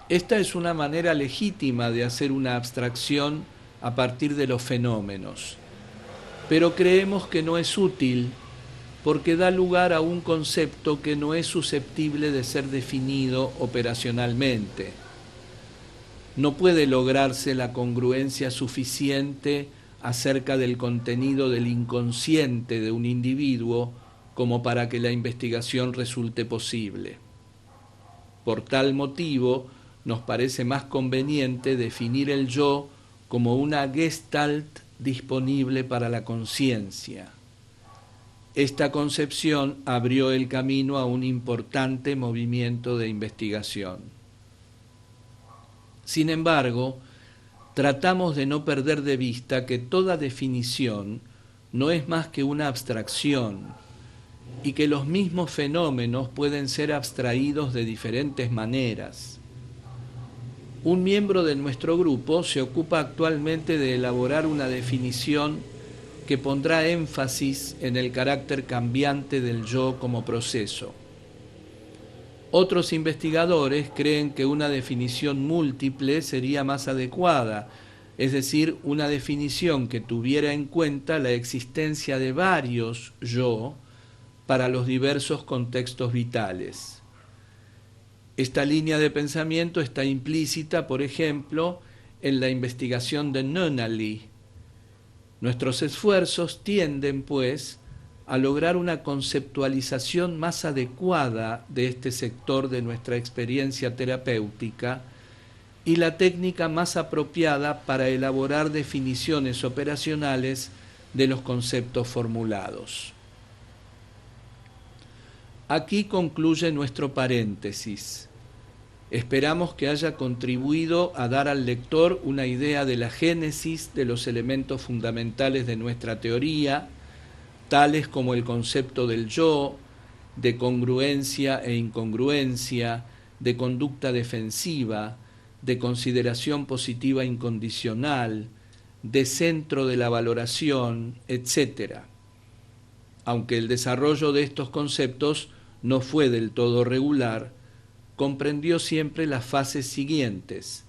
Esta es una manera legítima de hacer una abstracción a partir de los fenómenos, pero creemos que no es útil porque da lugar a un concepto que no es susceptible de ser definido operacionalmente. No puede lograrse la congruencia suficiente acerca del contenido del inconsciente de un individuo como para que la investigación resulte posible. Por tal motivo, nos parece más conveniente definir el yo como una gestalt disponible para la conciencia. Esta concepción abrió el camino a un importante movimiento de investigación. Sin embargo, tratamos de no perder de vista que toda definición no es más que una abstracción y que los mismos fenómenos pueden ser abstraídos de diferentes maneras. Un miembro de nuestro grupo se ocupa actualmente de elaborar una definición que pondrá énfasis en el carácter cambiante del yo como proceso. Otros investigadores creen que una definición múltiple sería más adecuada, es decir, una definición que tuviera en cuenta la existencia de varios yo para los diversos contextos vitales. Esta línea de pensamiento está implícita, por ejemplo, en la investigación de Nunnally. Nuestros esfuerzos tienden, pues, a lograr una conceptualización más adecuada de este sector de nuestra experiencia terapéutica y la técnica más apropiada para elaborar definiciones operacionales de los conceptos formulados. Aquí concluye nuestro paréntesis. Esperamos que haya contribuido a dar al lector una idea de la génesis de los elementos fundamentales de nuestra teoría, tales como el concepto del yo, de congruencia e incongruencia, de conducta defensiva, de consideración positiva incondicional, de centro de la valoración, etc. Aunque el desarrollo de estos conceptos no fue del todo regular, comprendió siempre las fases siguientes: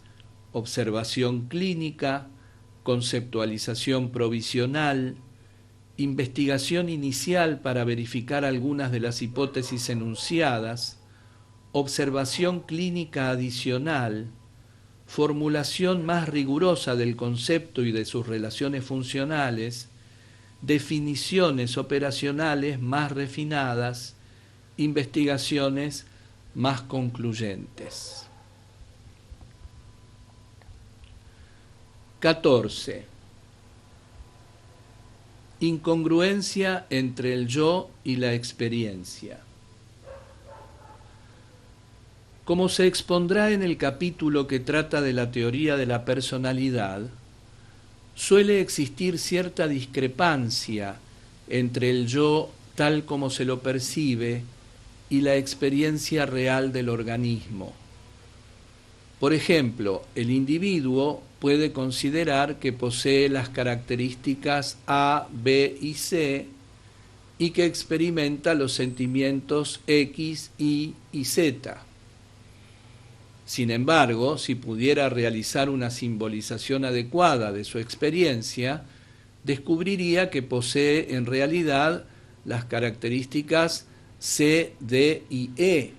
observación clínica, conceptualización provisional, investigación inicial para verificar algunas de las hipótesis enunciadas, observación clínica adicional, formulación más rigurosa del concepto y de sus relaciones funcionales, definiciones operacionales más refinadas, investigaciones más concluyentes. 14. Incongruencia entre el yo y la experiencia. Como se expondrá en el capítulo que trata de la teoría de la personalidad, suele existir cierta discrepancia entre el yo tal como se lo percibe y la experiencia real del organismo. Por ejemplo, el individuo puede considerar que posee las características A, B y C y que experimenta los sentimientos X, Y y Z. Sin embargo, si pudiera realizar una simbolización adecuada de su experiencia, descubriría que posee en realidad las características C, D y E,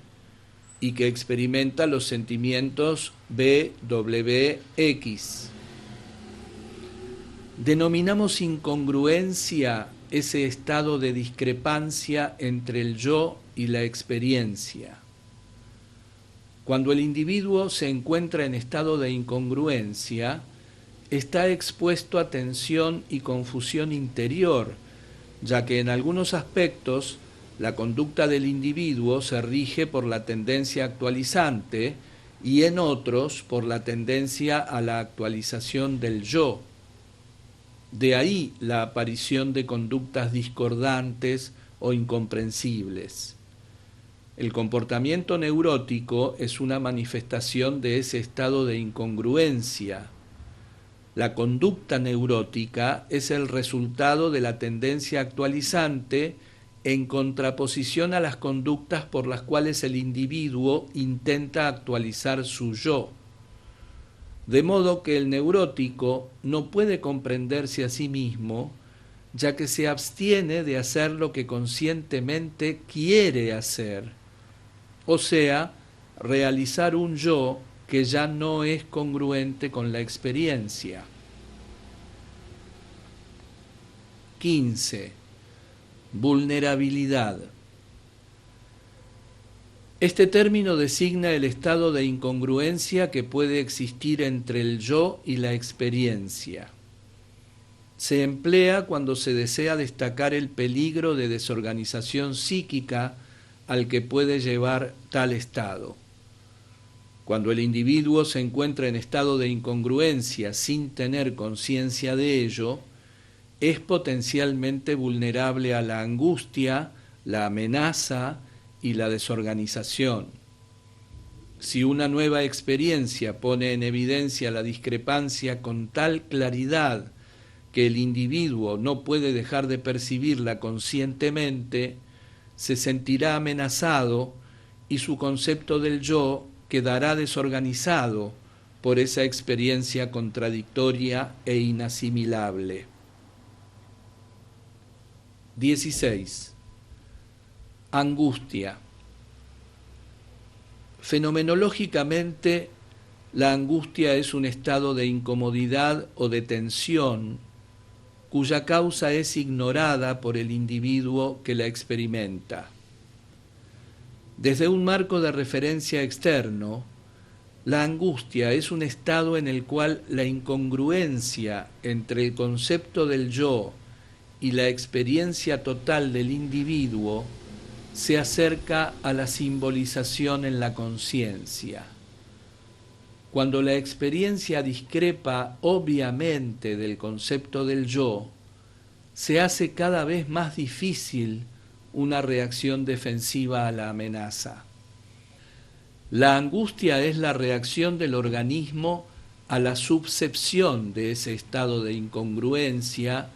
y que experimenta los sentimientos B, W, X. Denominamos incongruencia ese estado de discrepancia entre el yo y la experiencia. Cuando el individuo se encuentra en estado de incongruencia, está expuesto a tensión y confusión interior, ya que en algunos aspectos la conducta del individuo se rige por la tendencia actualizante y en otros por la tendencia a la actualización del yo. De ahí la aparición de conductas discordantes o incomprensibles. El comportamiento neurótico es una manifestación de ese estado de incongruencia. La conducta neurótica es el resultado de la tendencia actualizante en contraposición a las conductas por las cuales el individuo intenta actualizar su yo. De modo que el neurótico no puede comprenderse a sí mismo, ya que se abstiene de hacer lo que conscientemente quiere hacer, o sea, realizar un yo que ya no es congruente con la experiencia. 15. Vulnerabilidad. Este término designa el estado de incongruencia que puede existir entre el yo y la experiencia. Se emplea cuando se desea destacar el peligro de desorganización psíquica al que puede llevar tal estado. Cuando el individuo se encuentra en estado de incongruencia sin tener conciencia de ello, es potencialmente vulnerable a la angustia, la amenaza y la desorganización. Si una nueva experiencia pone en evidencia la discrepancia con tal claridad que el individuo no puede dejar de percibirla conscientemente, se sentirá amenazado y su concepto del yo quedará desorganizado por esa experiencia contradictoria e inasimilable. 16. Angustia. Fenomenológicamente, la angustia es un estado de incomodidad o de tensión cuya causa es ignorada por el individuo que la experimenta. Desde un marco de referencia externo, la angustia es un estado en el cual la incongruencia entre el concepto del yo y la experiencia total del individuo se acerca a la simbolización en la conciencia. Cuando la experiencia discrepa obviamente del concepto del yo, se hace cada vez más difícil una reacción defensiva a la amenaza. La angustia es la reacción del organismo a la subcepción de ese estado de incongruencia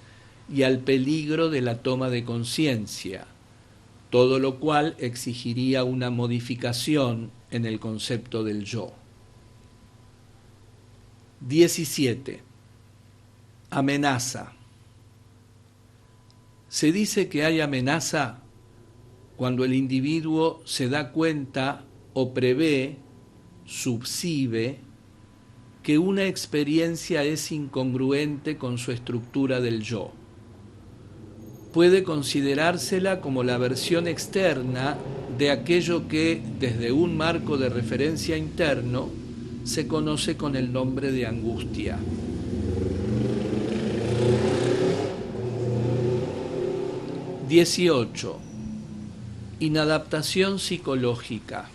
y al peligro de la toma de conciencia, todo lo cual exigiría una modificación en el concepto del yo. 17. Amenaza. Se dice que hay amenaza cuando el individuo se da cuenta o prevé, subsibe, que una experiencia es incongruente con su estructura del yo. Puede considerársela como la versión externa de aquello que, desde un marco de referencia interno, se conoce con el nombre de angustia. 18. Inadaptación psicológica.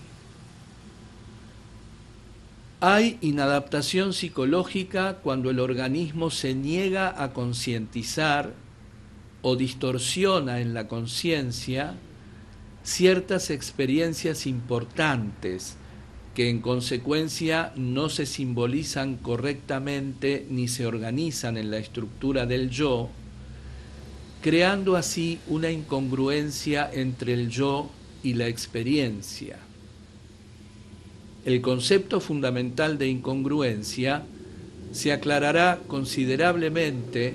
Hay inadaptación psicológica cuando el organismo se niega a concientizar o distorsiona en la conciencia ciertas experiencias importantes que en consecuencia no se simbolizan correctamente ni se organizan en la estructura del yo, creando así una incongruencia entre el yo y la experiencia. El concepto fundamental de incongruencia se aclarará considerablemente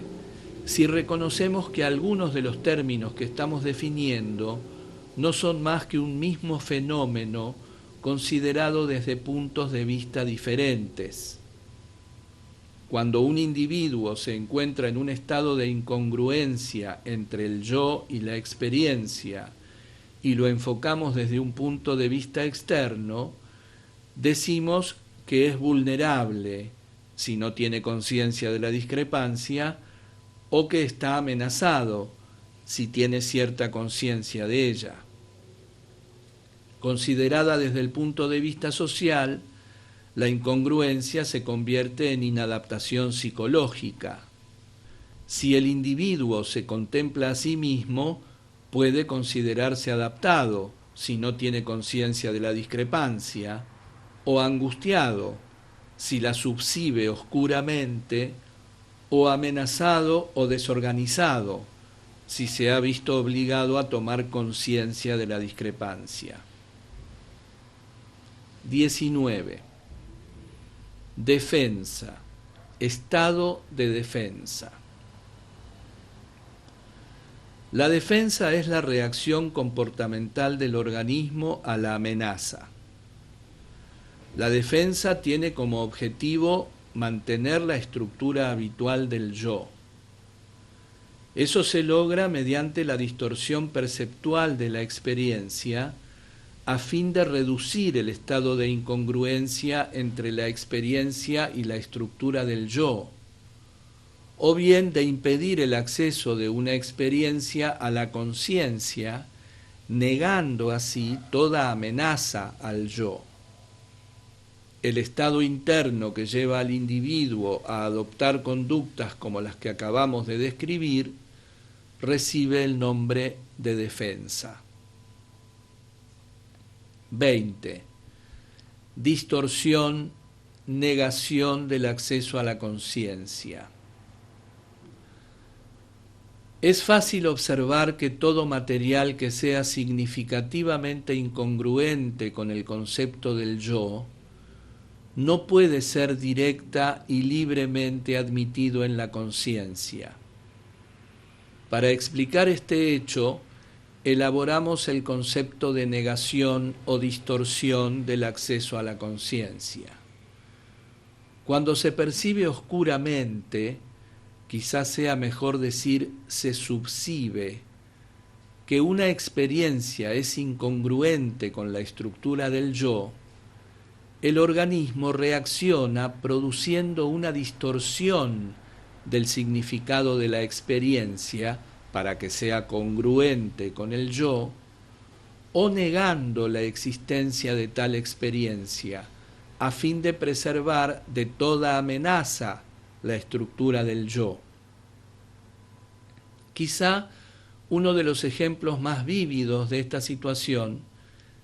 si reconocemos que algunos de los términos que estamos definiendo no son más que un mismo fenómeno considerado desde puntos de vista diferentes. Cuando un individuo se encuentra en un estado de incongruencia entre el yo y la experiencia y lo enfocamos desde un punto de vista externo, decimos que es vulnerable si no tiene conciencia de la discrepancia o que está amenazado si tiene cierta conciencia de ella. Considerada desde el punto de vista social, la incongruencia se convierte en inadaptación psicológica. Si el individuo se contempla a sí mismo, puede considerarse adaptado si no tiene conciencia de la discrepancia, o angustiado si la subsibe oscuramente, o amenazado o desorganizado si se ha visto obligado a tomar conciencia de la discrepancia. 19. Defensa. Estado de defensa. La defensa es la reacción comportamental del organismo a la amenaza. La defensa tiene como objetivo mantener la estructura habitual del yo. Eso se logra mediante la distorsión perceptual de la experiencia a fin de reducir el estado de incongruencia entre la experiencia y la estructura del yo, o bien de impedir el acceso de una experiencia a la conciencia, negando así toda amenaza al yo. El estado interno que lleva al individuo a adoptar conductas como las que acabamos de describir recibe el nombre de defensa. 20. Distorsión, negación del acceso a la conciencia. Es fácil observar que todo material que sea significativamente incongruente con el concepto del yo no puede ser directa y libremente admitido en la conciencia. Para explicar este hecho, elaboramos el concepto de negación o distorsión del acceso a la conciencia. Cuando se percibe oscuramente, quizás sea mejor decir se subsibe, que una experiencia es incongruente con la estructura del yo, el organismo reacciona produciendo una distorsión del significado de la experiencia para que sea congruente con el yo, o negando la existencia de tal experiencia, a fin de preservar de toda amenaza la estructura del yo. Quizá uno de los ejemplos más vívidos de esta situación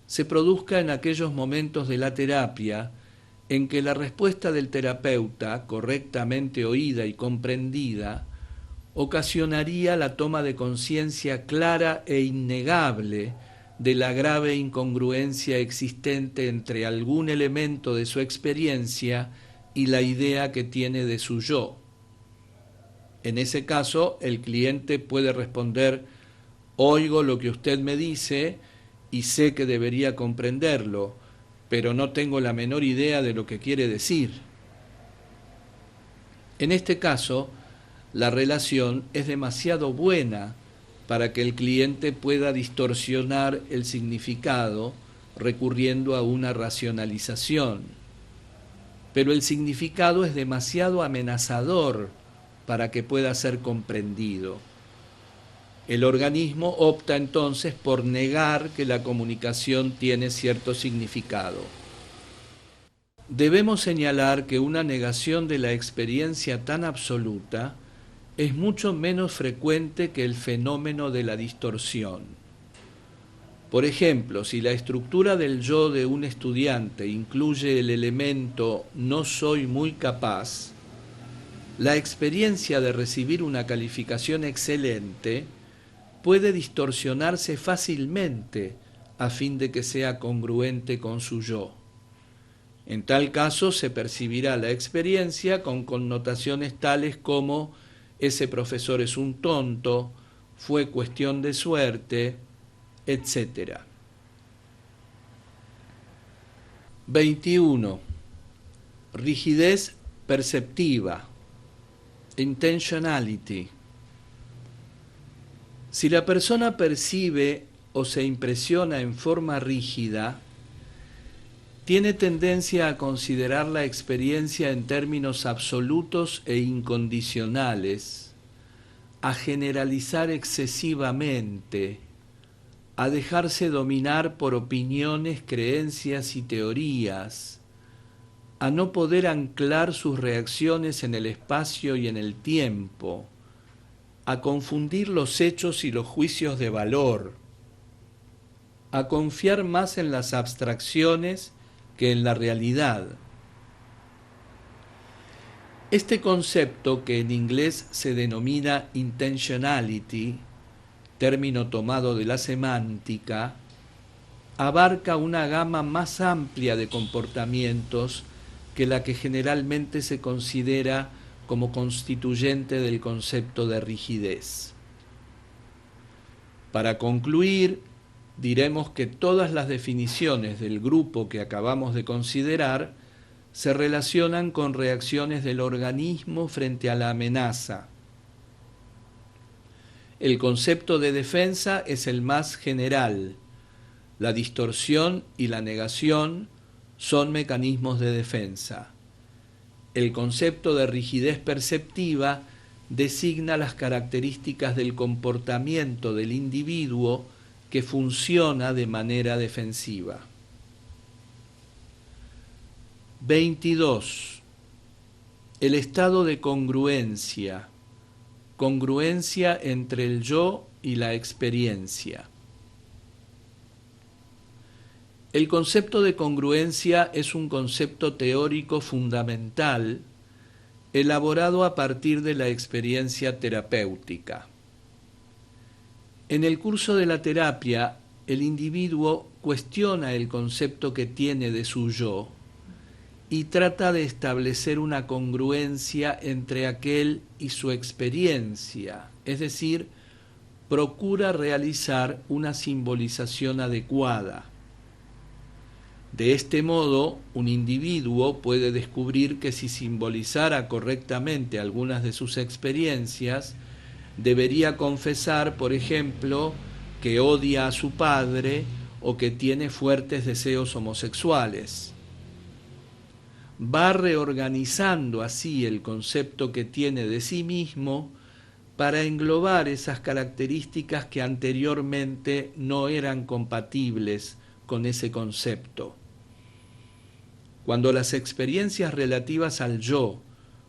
se produzca en aquellos momentos de la terapia en que la respuesta del terapeuta, correctamente oída y comprendida, ocasionaría la toma de conciencia clara e innegable de la grave incongruencia existente entre algún elemento de su experiencia y la idea que tiene de su yo. En ese caso, el cliente puede responder: oigo lo que usted me dice y sé que debería comprenderlo, pero no tengo la menor idea de lo que quiere decir. En este caso, la relación es demasiado buena para que el cliente pueda distorsionar el significado recurriendo a una racionalización. Pero el significado es demasiado amenazador para que pueda ser comprendido. El organismo opta entonces por negar que la comunicación tiene cierto significado. Debemos señalar que una negación de la experiencia tan absoluta es mucho menos frecuente que el fenómeno de la distorsión. Por ejemplo, si la estructura del yo de un estudiante incluye el elemento no soy muy capaz, la experiencia de recibir una calificación excelente puede distorsionarse fácilmente a fin de que sea congruente con su yo. En tal caso se percibirá la experiencia con connotaciones tales como ese profesor es un tonto, fue cuestión de suerte, etc. 21. Rigidez perceptiva, intentionality. Si la persona percibe o se impresiona en forma rígida, tiene tendencia a considerar la experiencia en términos absolutos e incondicionales, a generalizar excesivamente, a dejarse dominar por opiniones, creencias y teorías, a no poder anclar sus reacciones en el espacio y en el tiempo, a confundir los hechos y los juicios de valor, a confiar más en las abstracciones que en la realidad. Este concepto, que en inglés se denomina intentionality, término tomado de la semántica, abarca una gama más amplia de comportamientos que la que generalmente se considera como constituyente del concepto de rigidez. Para concluir, diremos que todas las definiciones del grupo que acabamos de considerar se relacionan con reacciones del organismo frente a la amenaza. El concepto de defensa es el más general. La distorsión y la negación son mecanismos de defensa. El concepto de rigidez perceptiva designa las características del comportamiento del individuo que funciona de manera defensiva. 22. El estado de congruencia. Congruencia entre el yo y la experiencia. El concepto de congruencia es un concepto teórico fundamental elaborado a partir de la experiencia terapéutica. En el curso de la terapia, el individuo cuestiona el concepto que tiene de su yo y trata de establecer una congruencia entre aquel y su experiencia, es decir, procura realizar una simbolización adecuada. De este modo, un individuo puede descubrir que si simbolizara correctamente algunas de sus experiencias, debería confesar, por ejemplo, que odia a su padre o que tiene fuertes deseos homosexuales. Va reorganizando así el concepto que tiene de sí mismo para englobar esas características que anteriormente no eran compatibles con ese concepto. Cuando las experiencias relativas al yo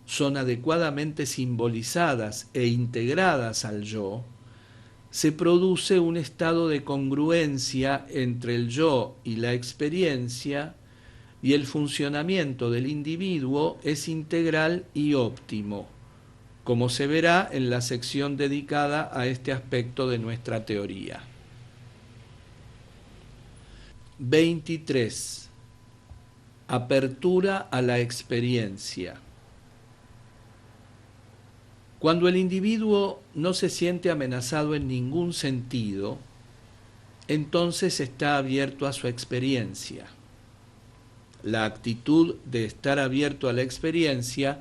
son adecuadamente simbolizadas e integradas al yo, se produce un estado de congruencia entre el yo y la experiencia, y el funcionamiento del individuo es integral y óptimo, como se verá en la sección dedicada a este aspecto de nuestra teoría. 23. Apertura a la experiencia. Cuando el individuo no se siente amenazado en ningún sentido, entonces está abierto a su experiencia. La actitud de estar abierto a la experiencia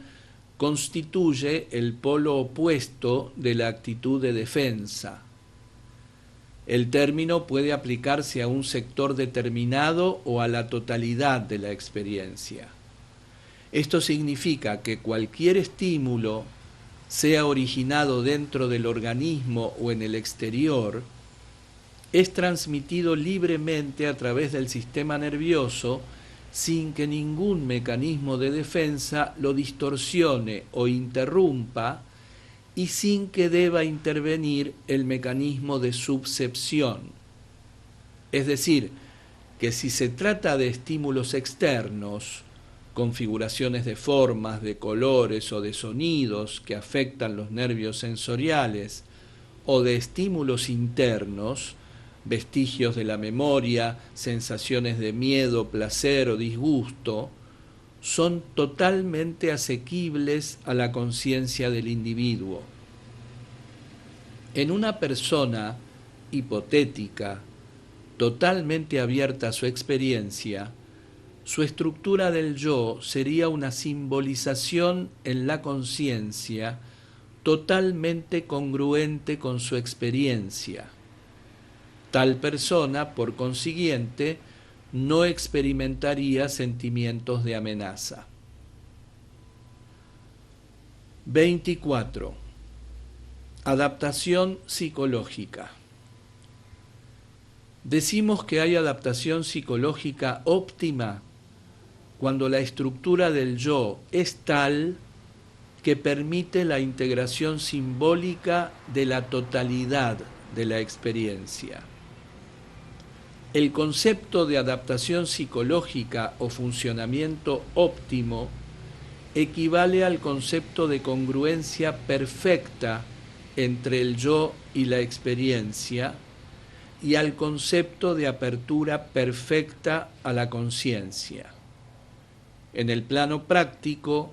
constituye el polo opuesto de la actitud de defensa. El término puede aplicarse a un sector determinado o a la totalidad de la experiencia. Esto significa que cualquier estímulo, sea originado dentro del organismo o en el exterior, es transmitido libremente a través del sistema nervioso sin que ningún mecanismo de defensa lo distorsione o interrumpa y sin que deba intervenir el mecanismo de subcepción. Es decir, que si se trata de estímulos externos, configuraciones de formas, de colores o de sonidos que afectan los nervios sensoriales, o de estímulos internos, vestigios de la memoria, sensaciones de miedo, placer o disgusto, son totalmente asequibles a la conciencia del individuo. En una persona hipotética, totalmente abierta a su experiencia, su estructura del yo sería una simbolización en la conciencia totalmente congruente con su experiencia. Tal persona, por consiguiente, no experimentaría sentimientos de amenaza. 24. Adaptación psicológica. Decimos que hay adaptación psicológica óptima cuando la estructura del yo es tal que permite la integración simbólica de la totalidad de la experiencia. El concepto de adaptación psicológica o funcionamiento óptimo equivale al concepto de congruencia perfecta entre el yo y la experiencia y al concepto de apertura perfecta a la conciencia. En el plano práctico,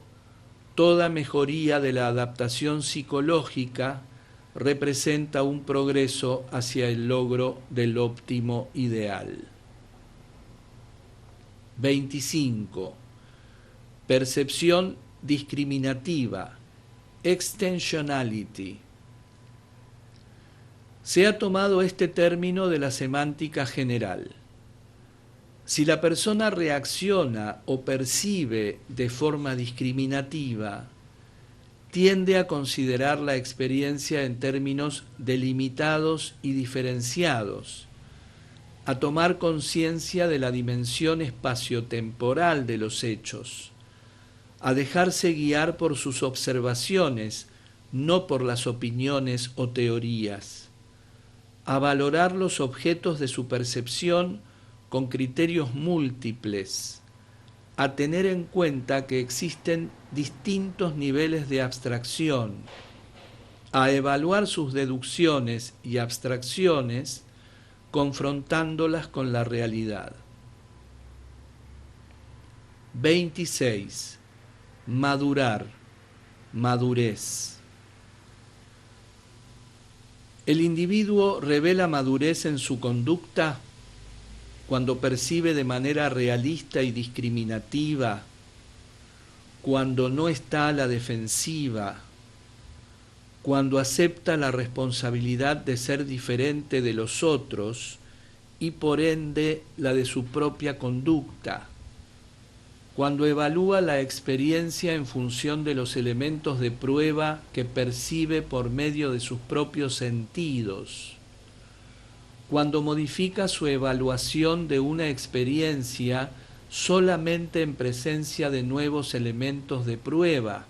toda mejoría de la adaptación psicológica representa un progreso hacia el logro del óptimo ideal. 25. Percepción discriminativa, extensionality. Se ha tomado este término de la semántica general. Si la persona reacciona o percibe de forma discriminativa, tiende a considerar la experiencia en términos delimitados y diferenciados, a tomar conciencia de la dimensión espaciotemporal de los hechos, a dejarse guiar por sus observaciones, no por las opiniones o teorías, a valorar los objetos de su percepción con criterios múltiples, a tener en cuenta que existen distintos niveles de abstracción, a evaluar sus deducciones y abstracciones confrontándolas con la realidad. 26. Madurar, madurez. El individuo revela madurez en su conducta cuando percibe de manera realista y discriminativa, cuando no está a la defensiva, cuando acepta la responsabilidad de ser diferente de los otros y por ende la de su propia conducta, cuando evalúa la experiencia en función de los elementos de prueba que percibe por medio de sus propios sentidos, cuando modifica su evaluación de una experiencia solamente en presencia de nuevos elementos de prueba,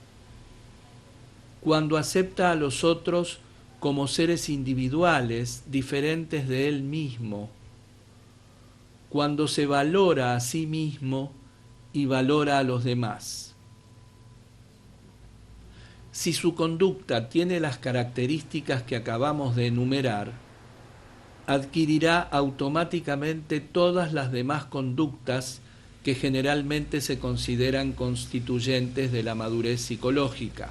cuando acepta a los otros como seres individuales diferentes de él mismo, cuando se valora a sí mismo y valora a los demás. Si su conducta tiene las características que acabamos de enumerar, adquirirá automáticamente todas las demás conductas que generalmente se consideran constituyentes de la madurez psicológica.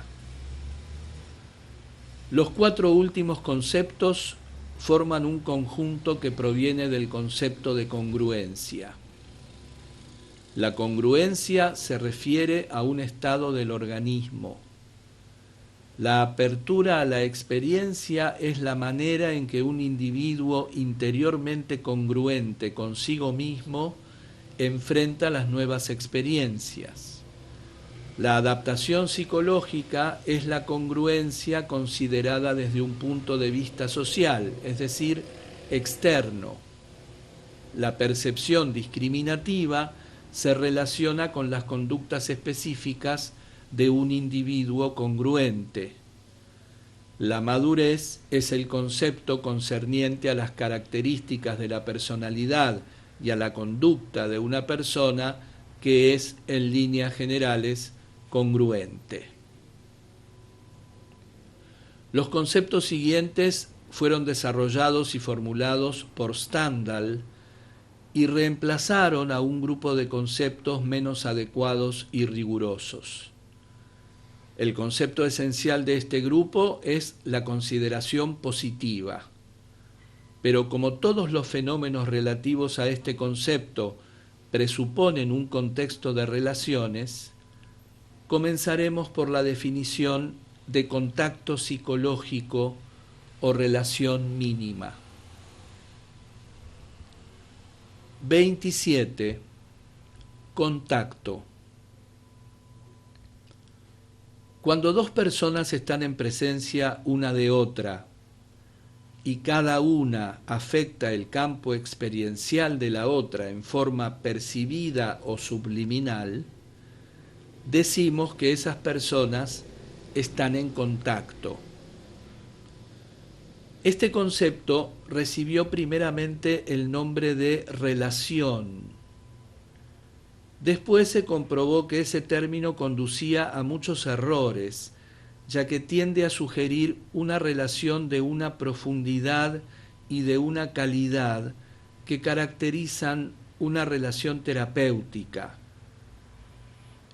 Los 4 últimos conceptos forman un conjunto que proviene del concepto de congruencia. La congruencia se refiere a un estado del organismo. La apertura a la experiencia es la manera en que un individuo interiormente congruente consigo mismo enfrenta las nuevas experiencias. La adaptación psicológica es la congruencia considerada desde un punto de vista social, es decir, externo. La percepción discriminativa se relaciona con las conductas específicas de un individuo congruente. La madurez es el concepto concerniente a las características de la personalidad y a la conducta de una persona que es, en líneas generales, congruente. Los conceptos siguientes fueron desarrollados y formulados por Stendhal y reemplazaron a un grupo de conceptos menos adecuados y rigurosos. El concepto esencial de este grupo es la consideración positiva. Pero como todos los fenómenos relativos a este concepto presuponen un contexto de relaciones, comenzaremos por la definición de contacto psicológico o relación mínima. 27. Contacto. Cuando dos personas están en presencia una de otra y cada una afecta el campo experiencial de la otra en forma percibida o subliminal, decimos que esas personas están en contacto. Este concepto recibió primeramente el nombre de relación. Después se comprobó que ese término conducía a muchos errores, ya que tiende a sugerir una relación de una profundidad y de una calidad que caracterizan una relación terapéutica.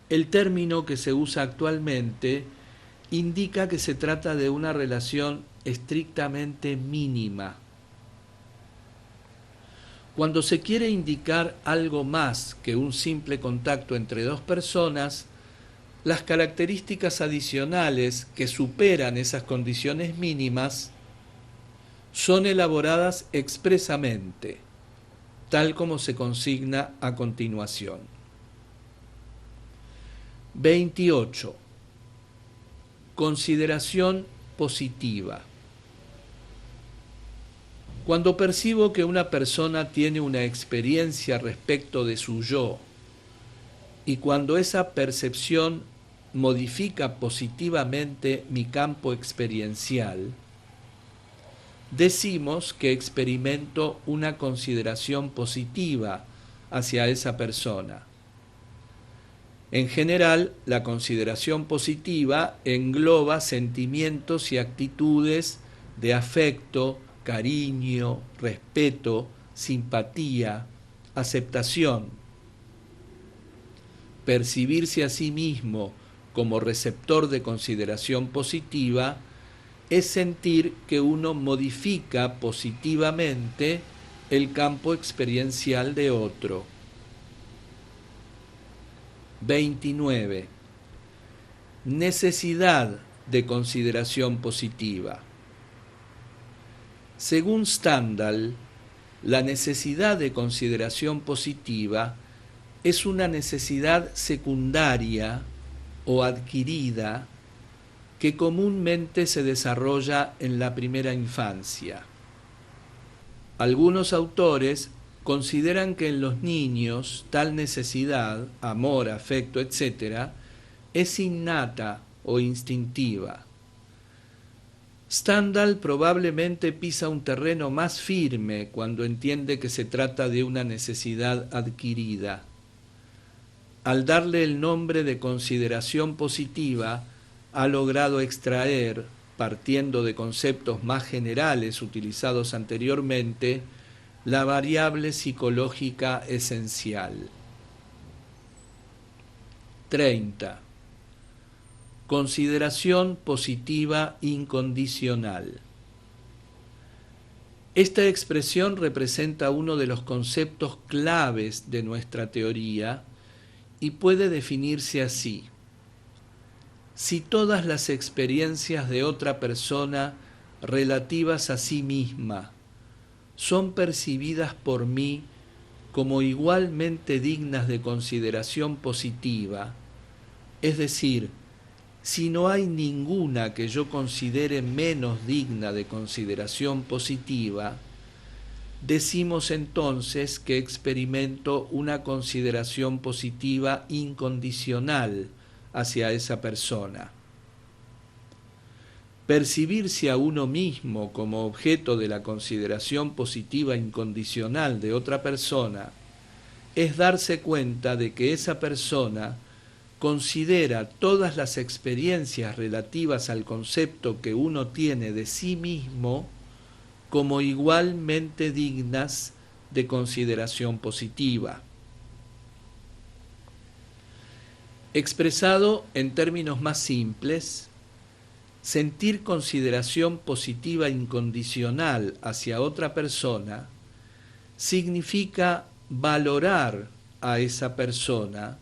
El término que se usa actualmente indica que se trata de una relación estrictamente mínima. Cuando se quiere indicar algo más que un simple contacto entre dos personas, las características adicionales que superan esas condiciones mínimas son elaboradas expresamente, tal como se consigna a continuación. 28. Consideración positiva. Cuando percibo que una persona tiene una experiencia respecto de su yo, y cuando esa percepción modifica positivamente mi campo experiencial, decimos que experimento una consideración positiva hacia esa persona. En general, la consideración positiva engloba sentimientos y actitudes de afecto, cariño, respeto, simpatía, aceptación. Percibirse a sí mismo como receptor de consideración positiva es sentir que uno modifica positivamente el campo experiencial de otro. 29. Necesidad de consideración positiva. Según Stendhal, la necesidad de consideración positiva es una necesidad secundaria o adquirida que comúnmente se desarrolla en la primera infancia. Algunos autores consideran que en los niños tal necesidad, amor, afecto, etc., es innata o instintiva. Stendhal probablemente pisa un terreno más firme cuando entiende que se trata de una necesidad adquirida. Al darle el nombre de consideración positiva, ha logrado extraer, partiendo de conceptos más generales utilizados anteriormente, la variable psicológica esencial. 30. Consideración positiva incondicional. Esta expresión representa uno de los conceptos claves de nuestra teoría y puede definirse así: si todas las experiencias de otra persona relativas a sí misma son percibidas por mí como igualmente dignas de consideración positiva, es decir, si no hay ninguna que yo considere menos digna de consideración positiva, decimos entonces que experimento una consideración positiva incondicional hacia esa persona. Percibirse a uno mismo como objeto de la consideración positiva incondicional de otra persona es darse cuenta de que esa persona considera todas las experiencias relativas al concepto que uno tiene de sí mismo como igualmente dignas de consideración positiva. Expresado en términos más simples, sentir consideración positiva incondicional hacia otra persona significa valorar a esa persona,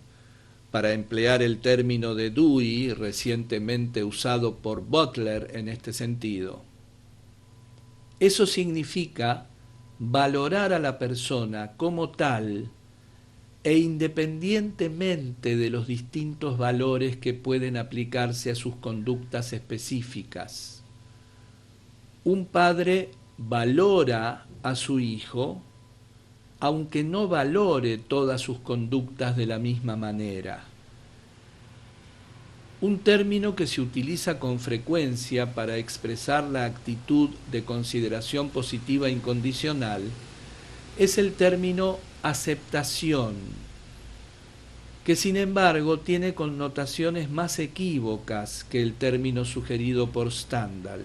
para emplear el término de Dewey, recientemente usado por Butler en este sentido. Eso significa valorar a la persona como tal e independientemente de los distintos valores que pueden aplicarse a sus conductas específicas. Un padre valora a su hijo aunque no valore todas sus conductas de la misma manera. Un término que se utiliza con frecuencia para expresar la actitud de consideración positiva incondicional es el término aceptación, que sin embargo tiene connotaciones más equívocas que el término sugerido por Stendhal.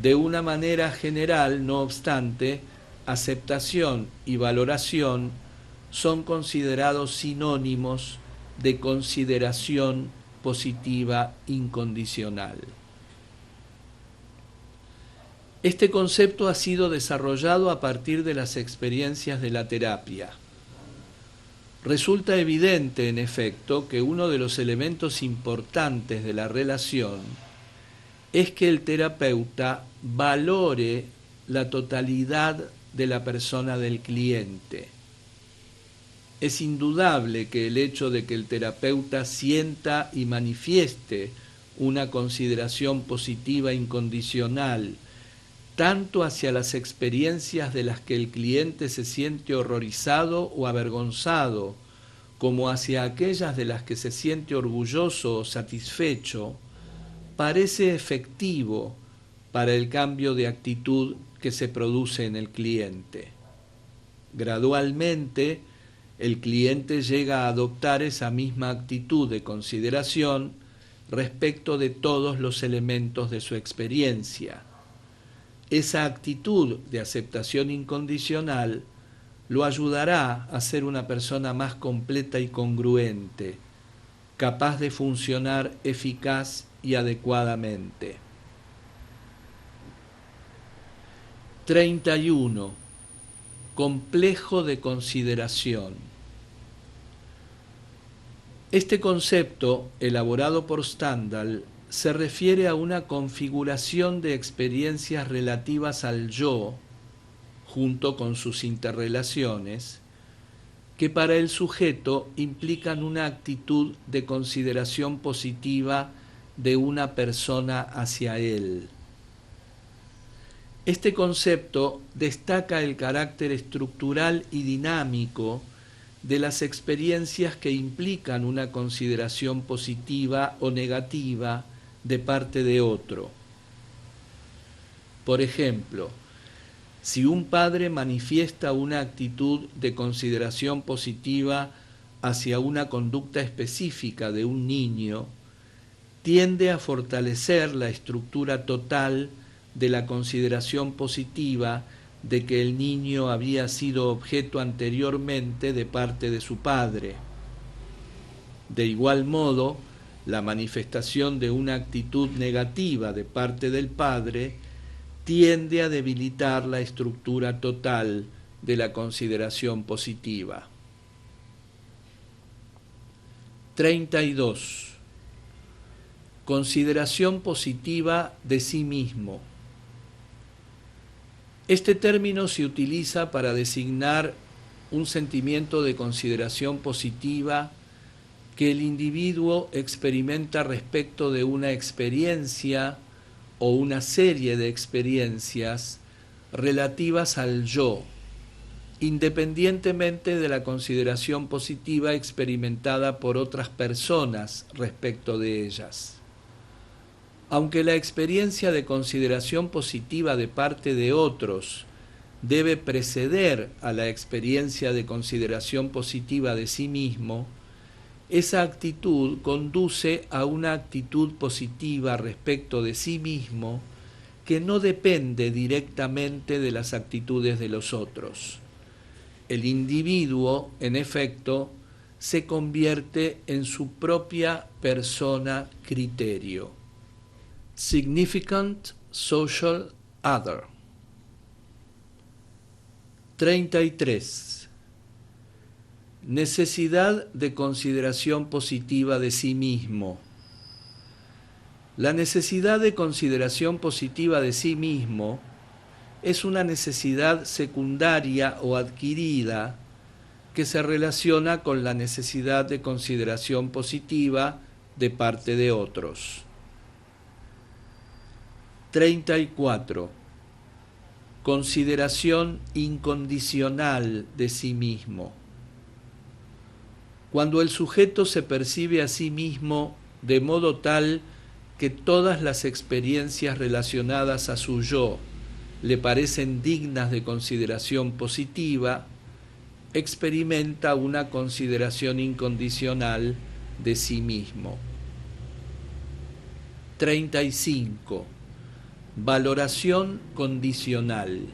De una manera general, no obstante, aceptación y valoración son considerados sinónimos de consideración positiva incondicional. Este concepto ha sido desarrollado a partir de las experiencias de la terapia. Resulta evidente, en efecto, que uno de los elementos importantes de la relación es que el terapeuta valore la totalidad de la persona del cliente. Es indudable que el hecho de que el terapeuta sienta y manifieste una consideración positiva incondicional tanto hacia las experiencias de las que el cliente se siente horrorizado o avergonzado, como hacia aquellas de las que se siente orgulloso o satisfecho, parece efectivo para el cambio de actitud que se produce en el cliente. Gradualmente, el cliente llega a adoptar esa misma actitud de consideración respecto de todos los elementos de su experiencia. Esa actitud de aceptación incondicional lo ayudará a ser una persona más completa y congruente, capaz de funcionar eficaz y adecuadamente. 31. Complejo de consideración. Este concepto, elaborado por Stendhal, se refiere a una configuración de experiencias relativas al yo, junto con sus interrelaciones, que para el sujeto implican una actitud de consideración positiva de una persona hacia él. Este concepto destaca el carácter estructural y dinámico de las experiencias que implican una consideración positiva o negativa de parte de otro. Por ejemplo, si un padre manifiesta una actitud de consideración positiva hacia una conducta específica de un niño, tiende a fortalecer la estructura total de la consideración positiva de que el niño había sido objeto anteriormente de parte de su padre. De igual modo, la manifestación de una actitud negativa de parte del padre tiende a debilitar la estructura total de la consideración positiva. 32. Consideración positiva de sí mismo. Este término se utiliza para designar un sentimiento de consideración positiva que el individuo experimenta respecto de una experiencia o una serie de experiencias relativas al yo, independientemente de la consideración positiva experimentada por otras personas respecto de ellas. Aunque la experiencia de consideración positiva de parte de otros debe preceder a la experiencia de consideración positiva de sí mismo, esa actitud conduce a una actitud positiva respecto de sí mismo que no depende directamente de las actitudes de los otros. El individuo, en efecto, se convierte en su propia persona criterio. Significant Social Other. 33. Necesidad de consideración positiva de sí mismo. La necesidad de consideración positiva de sí mismo es una necesidad secundaria o adquirida que se relaciona con la necesidad de consideración positiva de parte de otros. 34. Consideración incondicional de sí mismo. Cuando el sujeto se percibe a sí mismo de modo tal que todas las experiencias relacionadas a su yo le parecen dignas de consideración positiva, experimenta una consideración incondicional de sí mismo. 35. Valoración condicional.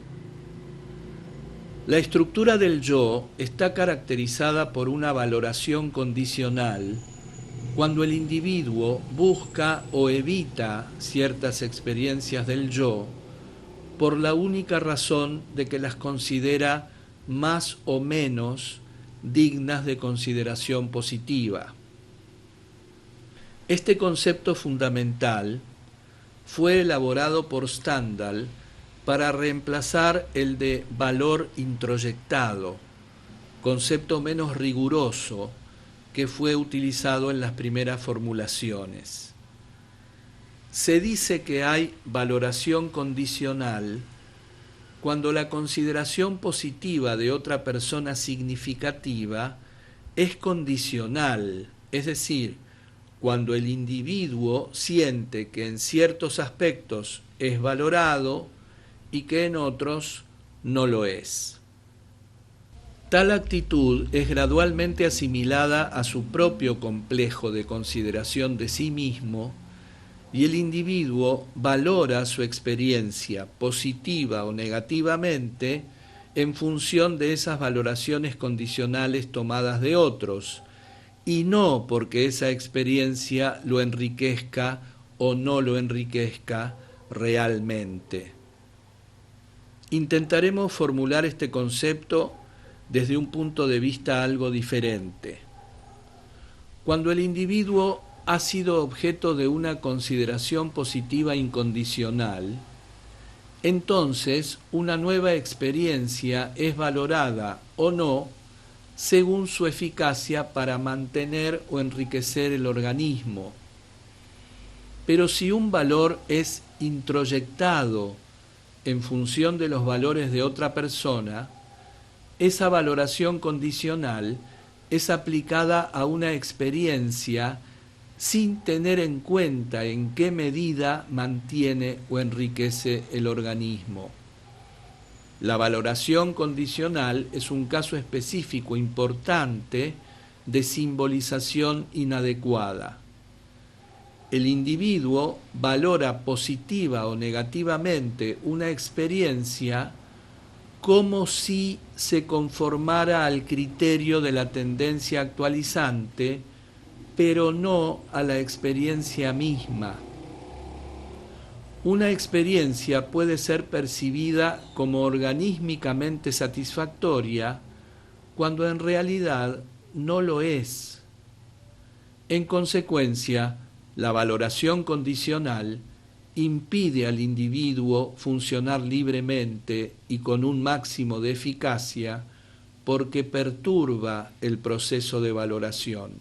La estructura del yo está caracterizada por una valoración condicional cuando el individuo busca o evita ciertas experiencias del yo por la única razón de que las considera más o menos dignas de consideración positiva. Este concepto fundamental fue elaborado por Stendhal para reemplazar el de valor introyectado, concepto menos riguroso que fue utilizado en las primeras formulaciones. Se dice que hay valoración condicional cuando la consideración positiva de otra persona significativa es condicional, es decir, cuando el individuo siente que en ciertos aspectos es valorado y que en otros no lo es. Tal actitud es gradualmente asimilada a su propio complejo de consideración de sí mismo y el individuo valora su experiencia, positiva o negativamente, en función de esas valoraciones condicionales tomadas de otros, y no porque esa experiencia lo enriquezca o no lo enriquezca realmente. Intentaremos formular este concepto desde un punto de vista algo diferente. Cuando el individuo ha sido objeto de una consideración positiva incondicional, entonces una nueva experiencia es valorada o no según su eficacia para mantener o enriquecer el organismo. Pero si un valor es introyectado en función de los valores de otra persona, esa valoración condicional es aplicada a una experiencia sin tener en cuenta en qué medida mantiene o enriquece el organismo. La valoración condicional es un caso específico importante de simbolización inadecuada. El individuo valora positiva o negativamente una experiencia como si se conformara al criterio de la tendencia actualizante, pero no a la experiencia misma. Una experiencia puede ser percibida como organísmicamente satisfactoria cuando en realidad no lo es. En consecuencia, la valoración condicional impide al individuo funcionar libremente y con un máximo de eficacia porque perturba el proceso de valoración.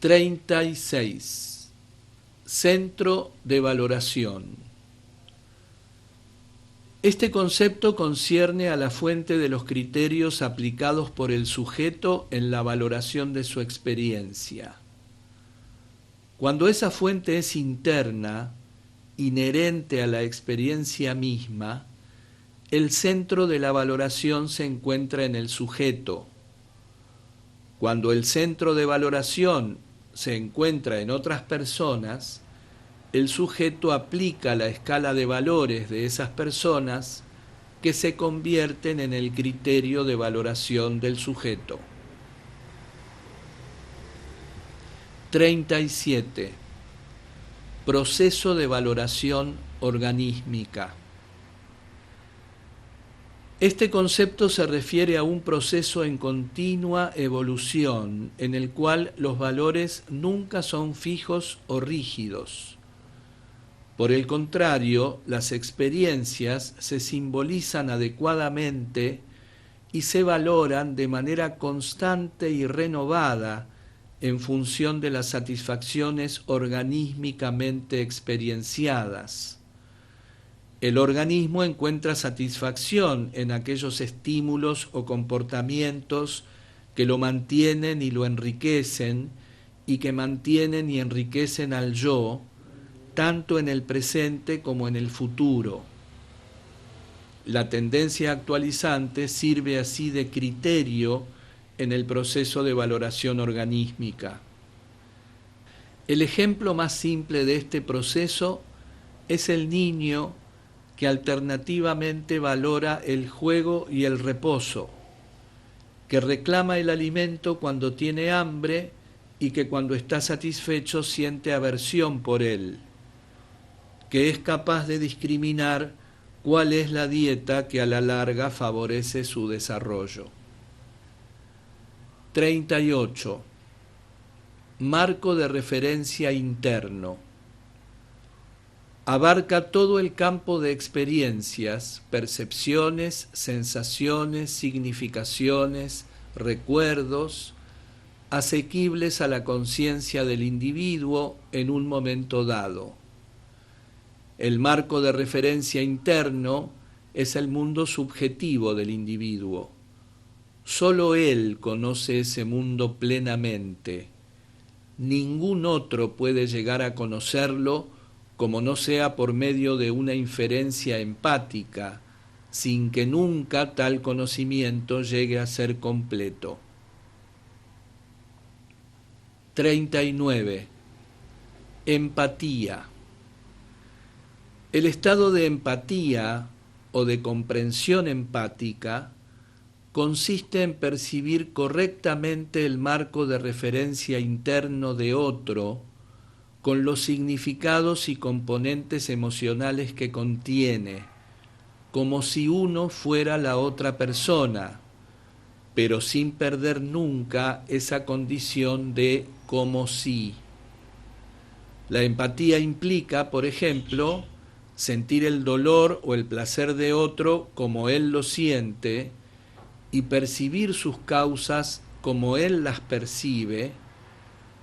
36. Centro de valoración. Este concepto concierne a la fuente de los criterios aplicados por el sujeto en la valoración de su experiencia. Cuando esa fuente es interna, inherente a la experiencia misma, el centro de la valoración se encuentra en el sujeto. Cuando el centro de valoración se encuentra en otras personas, el sujeto aplica la escala de valores de esas personas que se convierten en el criterio de valoración del sujeto. 37. Proceso de valoración organísmica. Este concepto se refiere a un proceso en continua evolución, en el cual los valores nunca son fijos o rígidos. Por el contrario, las experiencias se simbolizan adecuadamente y se valoran de manera constante y renovada en función de las satisfacciones organísmicamente experienciadas. El organismo encuentra satisfacción en aquellos estímulos o comportamientos que lo mantienen y lo enriquecen y que mantienen y enriquecen al yo, tanto en el presente como en el futuro. La tendencia actualizante sirve así de criterio en el proceso de valoración organísmica. El ejemplo más simple de este proceso es el niño que alternativamente valora el juego y el reposo, que reclama el alimento cuando tiene hambre y que cuando está satisfecho siente aversión por él, que es capaz de discriminar cuál es la dieta que a la larga favorece su desarrollo. 38. Marco de referencia interno. Abarca todo el campo de experiencias, percepciones, sensaciones, significaciones, recuerdos, asequibles a la conciencia del individuo en un momento dado. El marco de referencia interno es el mundo subjetivo del individuo. Solo él conoce ese mundo plenamente. Ningún otro puede llegar a conocerlo como no sea por medio de una inferencia empática, sin que nunca tal conocimiento llegue a ser completo. 39. Empatía. El estado de empatía o de comprensión empática consiste en percibir correctamente el marco de referencia interno de otro con los significados y componentes emocionales que contiene, como si uno fuera la otra persona, pero sin perder nunca esa condición de como si. La empatía implica, por ejemplo, sentir el dolor o el placer de otro como él lo siente y percibir sus causas como él las percibe,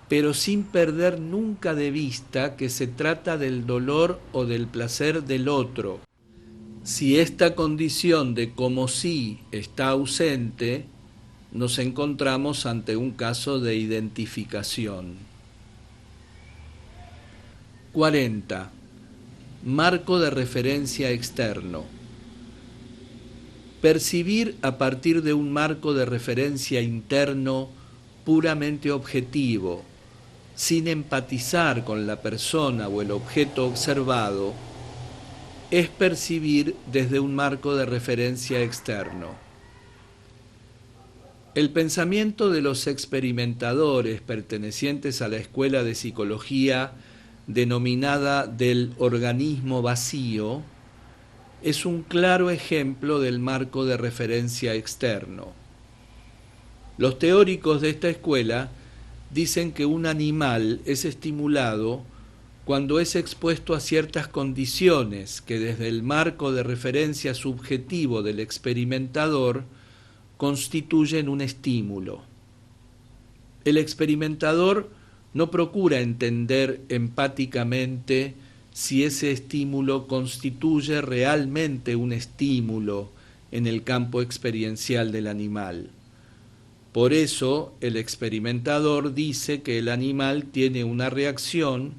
pero sin perder nunca de vista que se trata del dolor o del placer del otro. Si esta condición de como si está ausente, nos encontramos ante un caso de identificación. 40. Marco de referencia externo. Percibir a partir de un marco de referencia interno puramente objetivo, sin empatizar con la persona o el objeto observado, es percibir desde un marco de referencia externo. El pensamiento de los experimentadores pertenecientes a la escuela de psicología denominada del organismo vacío es un claro ejemplo del marco de referencia externo. Los teóricos de esta escuela dicen que un animal es estimulado cuando es expuesto a ciertas condiciones que desde el marco de referencia subjetivo del experimentador constituyen un estímulo. El experimentador no procura entender empáticamente si ese estímulo constituye realmente un estímulo en el campo experiencial del animal. Por eso el experimentador dice que el animal tiene una reacción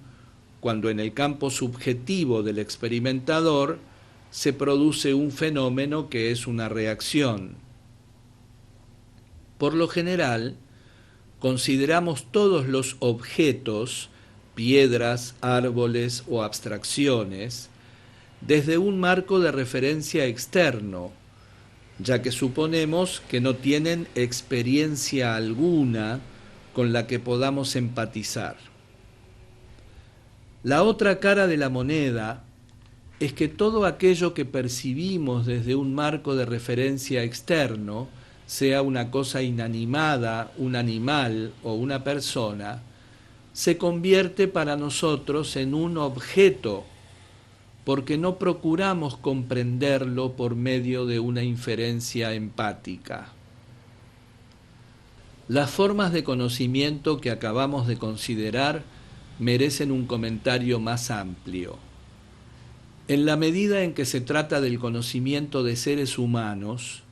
cuando en el campo subjetivo del experimentador se produce un fenómeno que es una reacción. Por lo general, consideramos todos los objetos, piedras, árboles o abstracciones, desde un marco de referencia externo, ya que suponemos que no tienen experiencia alguna con la que podamos empatizar. La otra cara de la moneda es que todo aquello que percibimos desde un marco de referencia externo, sea una cosa inanimada, un animal o una persona, se convierte para nosotros en un objeto, porque no procuramos comprenderlo por medio de una inferencia empática. Las formas de conocimiento que acabamos de considerar merecen un comentario más amplio. En la medida en que se trata del conocimiento de seres humanos,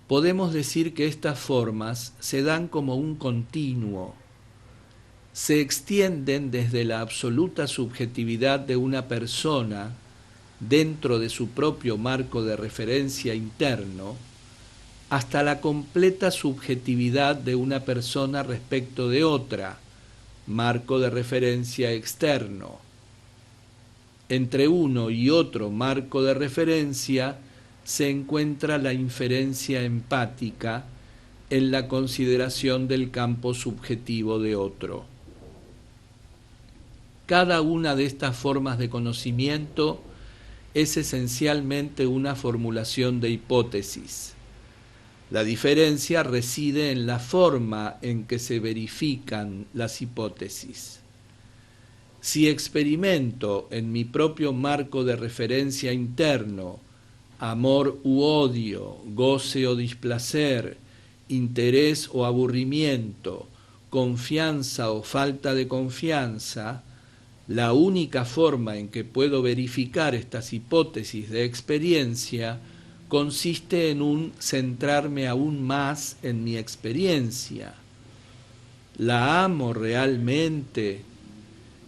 podemos decir que estas formas se dan como un continuo. Se extienden desde la absoluta subjetividad de una persona dentro de su propio marco de referencia interno, hasta la completa subjetividad de una persona respecto de otra, marco de referencia externo. Entre uno y otro marco de referencia se encuentra la inferencia empática en la consideración del campo subjetivo de otro. Cada una de estas formas de conocimiento es esencialmente una formulación de hipótesis. La diferencia reside en la forma en que se verifican las hipótesis. Si experimento en mi propio marco de referencia interno amor u odio, goce o displacer, interés o aburrimiento, confianza o falta de confianza, la única forma en que puedo verificar estas hipótesis de experiencia consiste en un centrarme aún más en mi experiencia. ¿La amo realmente?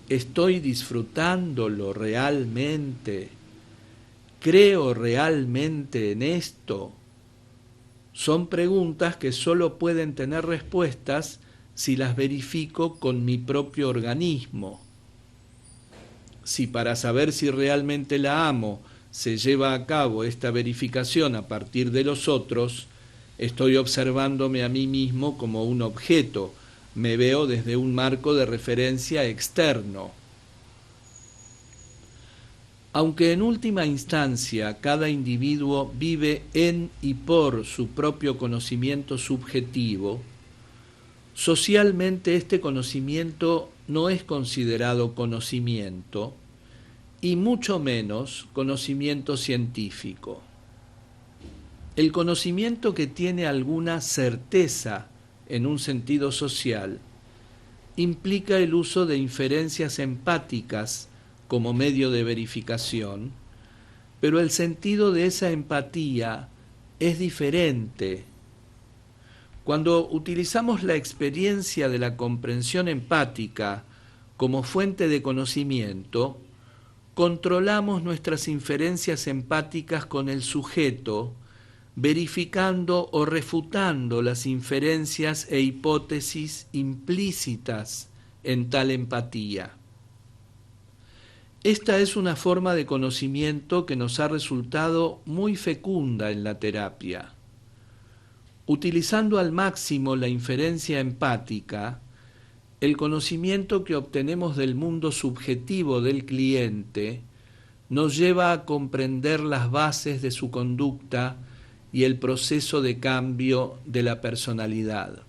¿Estoy disfrutándolo realmente? ¿Creo realmente en esto? Son preguntas que solo pueden tener respuestas si las verifico con mi propio organismo. Si para saber si realmente la amo se lleva a cabo esta verificación a partir de los otros, estoy observándome a mí mismo como un objeto, me veo desde un marco de referencia externo. Aunque en última instancia cada individuo vive en y por su propio conocimiento subjetivo, socialmente este conocimiento no es considerado conocimiento y mucho menos conocimiento científico. El conocimiento que tiene alguna certeza en un sentido social implica el uso de inferencias empáticas como medio de verificación, pero el sentido de esa empatía es diferente. Cuando utilizamos la experiencia de la comprensión empática como fuente de conocimiento, controlamos nuestras inferencias empáticas con el sujeto, verificando o refutando las inferencias e hipótesis implícitas en tal empatía. Esta es una forma de conocimiento que nos ha resultado muy fecunda en la terapia. Utilizando al máximo la inferencia empática, el conocimiento que obtenemos del mundo subjetivo del cliente nos lleva a comprender las bases de su conducta y el proceso de cambio de la personalidad.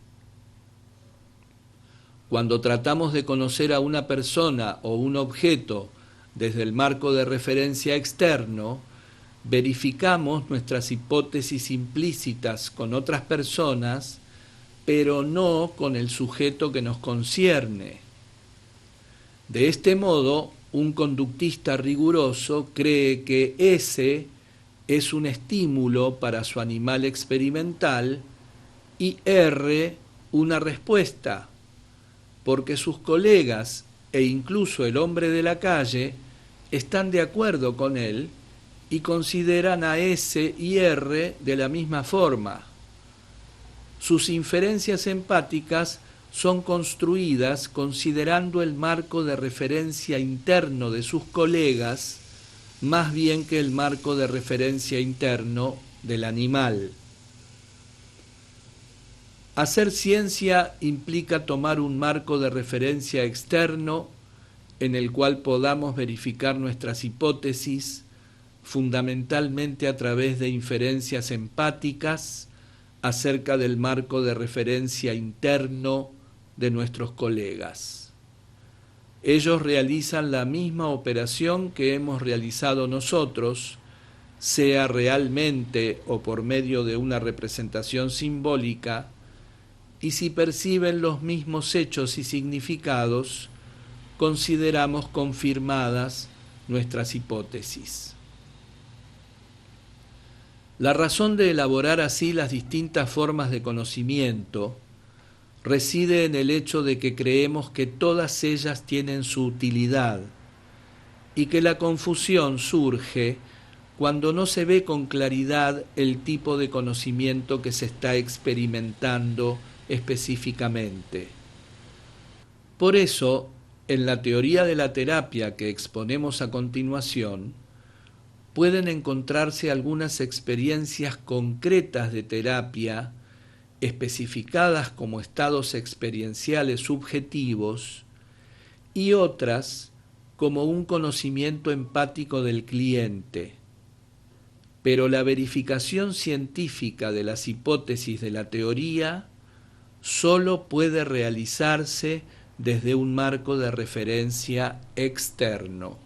Cuando tratamos de conocer a una persona o un objeto desde el marco de referencia externo, verificamos nuestras hipótesis implícitas con otras personas, pero no con el sujeto que nos concierne. De este modo, un conductista riguroso cree que S es un estímulo para su animal experimental y R una respuesta, porque sus colegas e incluso el hombre de la calle están de acuerdo con él y consideran a S y R de la misma forma. Sus inferencias empáticas son construidas considerando el marco de referencia interno de sus colegas más bien que el marco de referencia interno del animal. Hacer ciencia implica tomar un marco de referencia externo en el cual podamos verificar nuestras hipótesis, fundamentalmente a través de inferencias empáticas acerca del marco de referencia interno de nuestros colegas. Ellos realizan la misma operación que hemos realizado nosotros, sea realmente o por medio de una representación simbólica, y si perciben los mismos hechos y significados, consideramos confirmadas nuestras hipótesis. La razón de elaborar así las distintas formas de conocimiento reside en el hecho de que creemos que todas ellas tienen su utilidad y que la confusión surge cuando no se ve con claridad el tipo de conocimiento que se está experimentando específicamente. Por eso, en la teoría de la terapia que exponemos a continuación, pueden encontrarse algunas experiencias concretas de terapia especificadas como estados experienciales subjetivos y otras como un conocimiento empático del cliente. Pero la verificación científica de las hipótesis de la teoría solo puede realizarse desde un marco de referencia externo.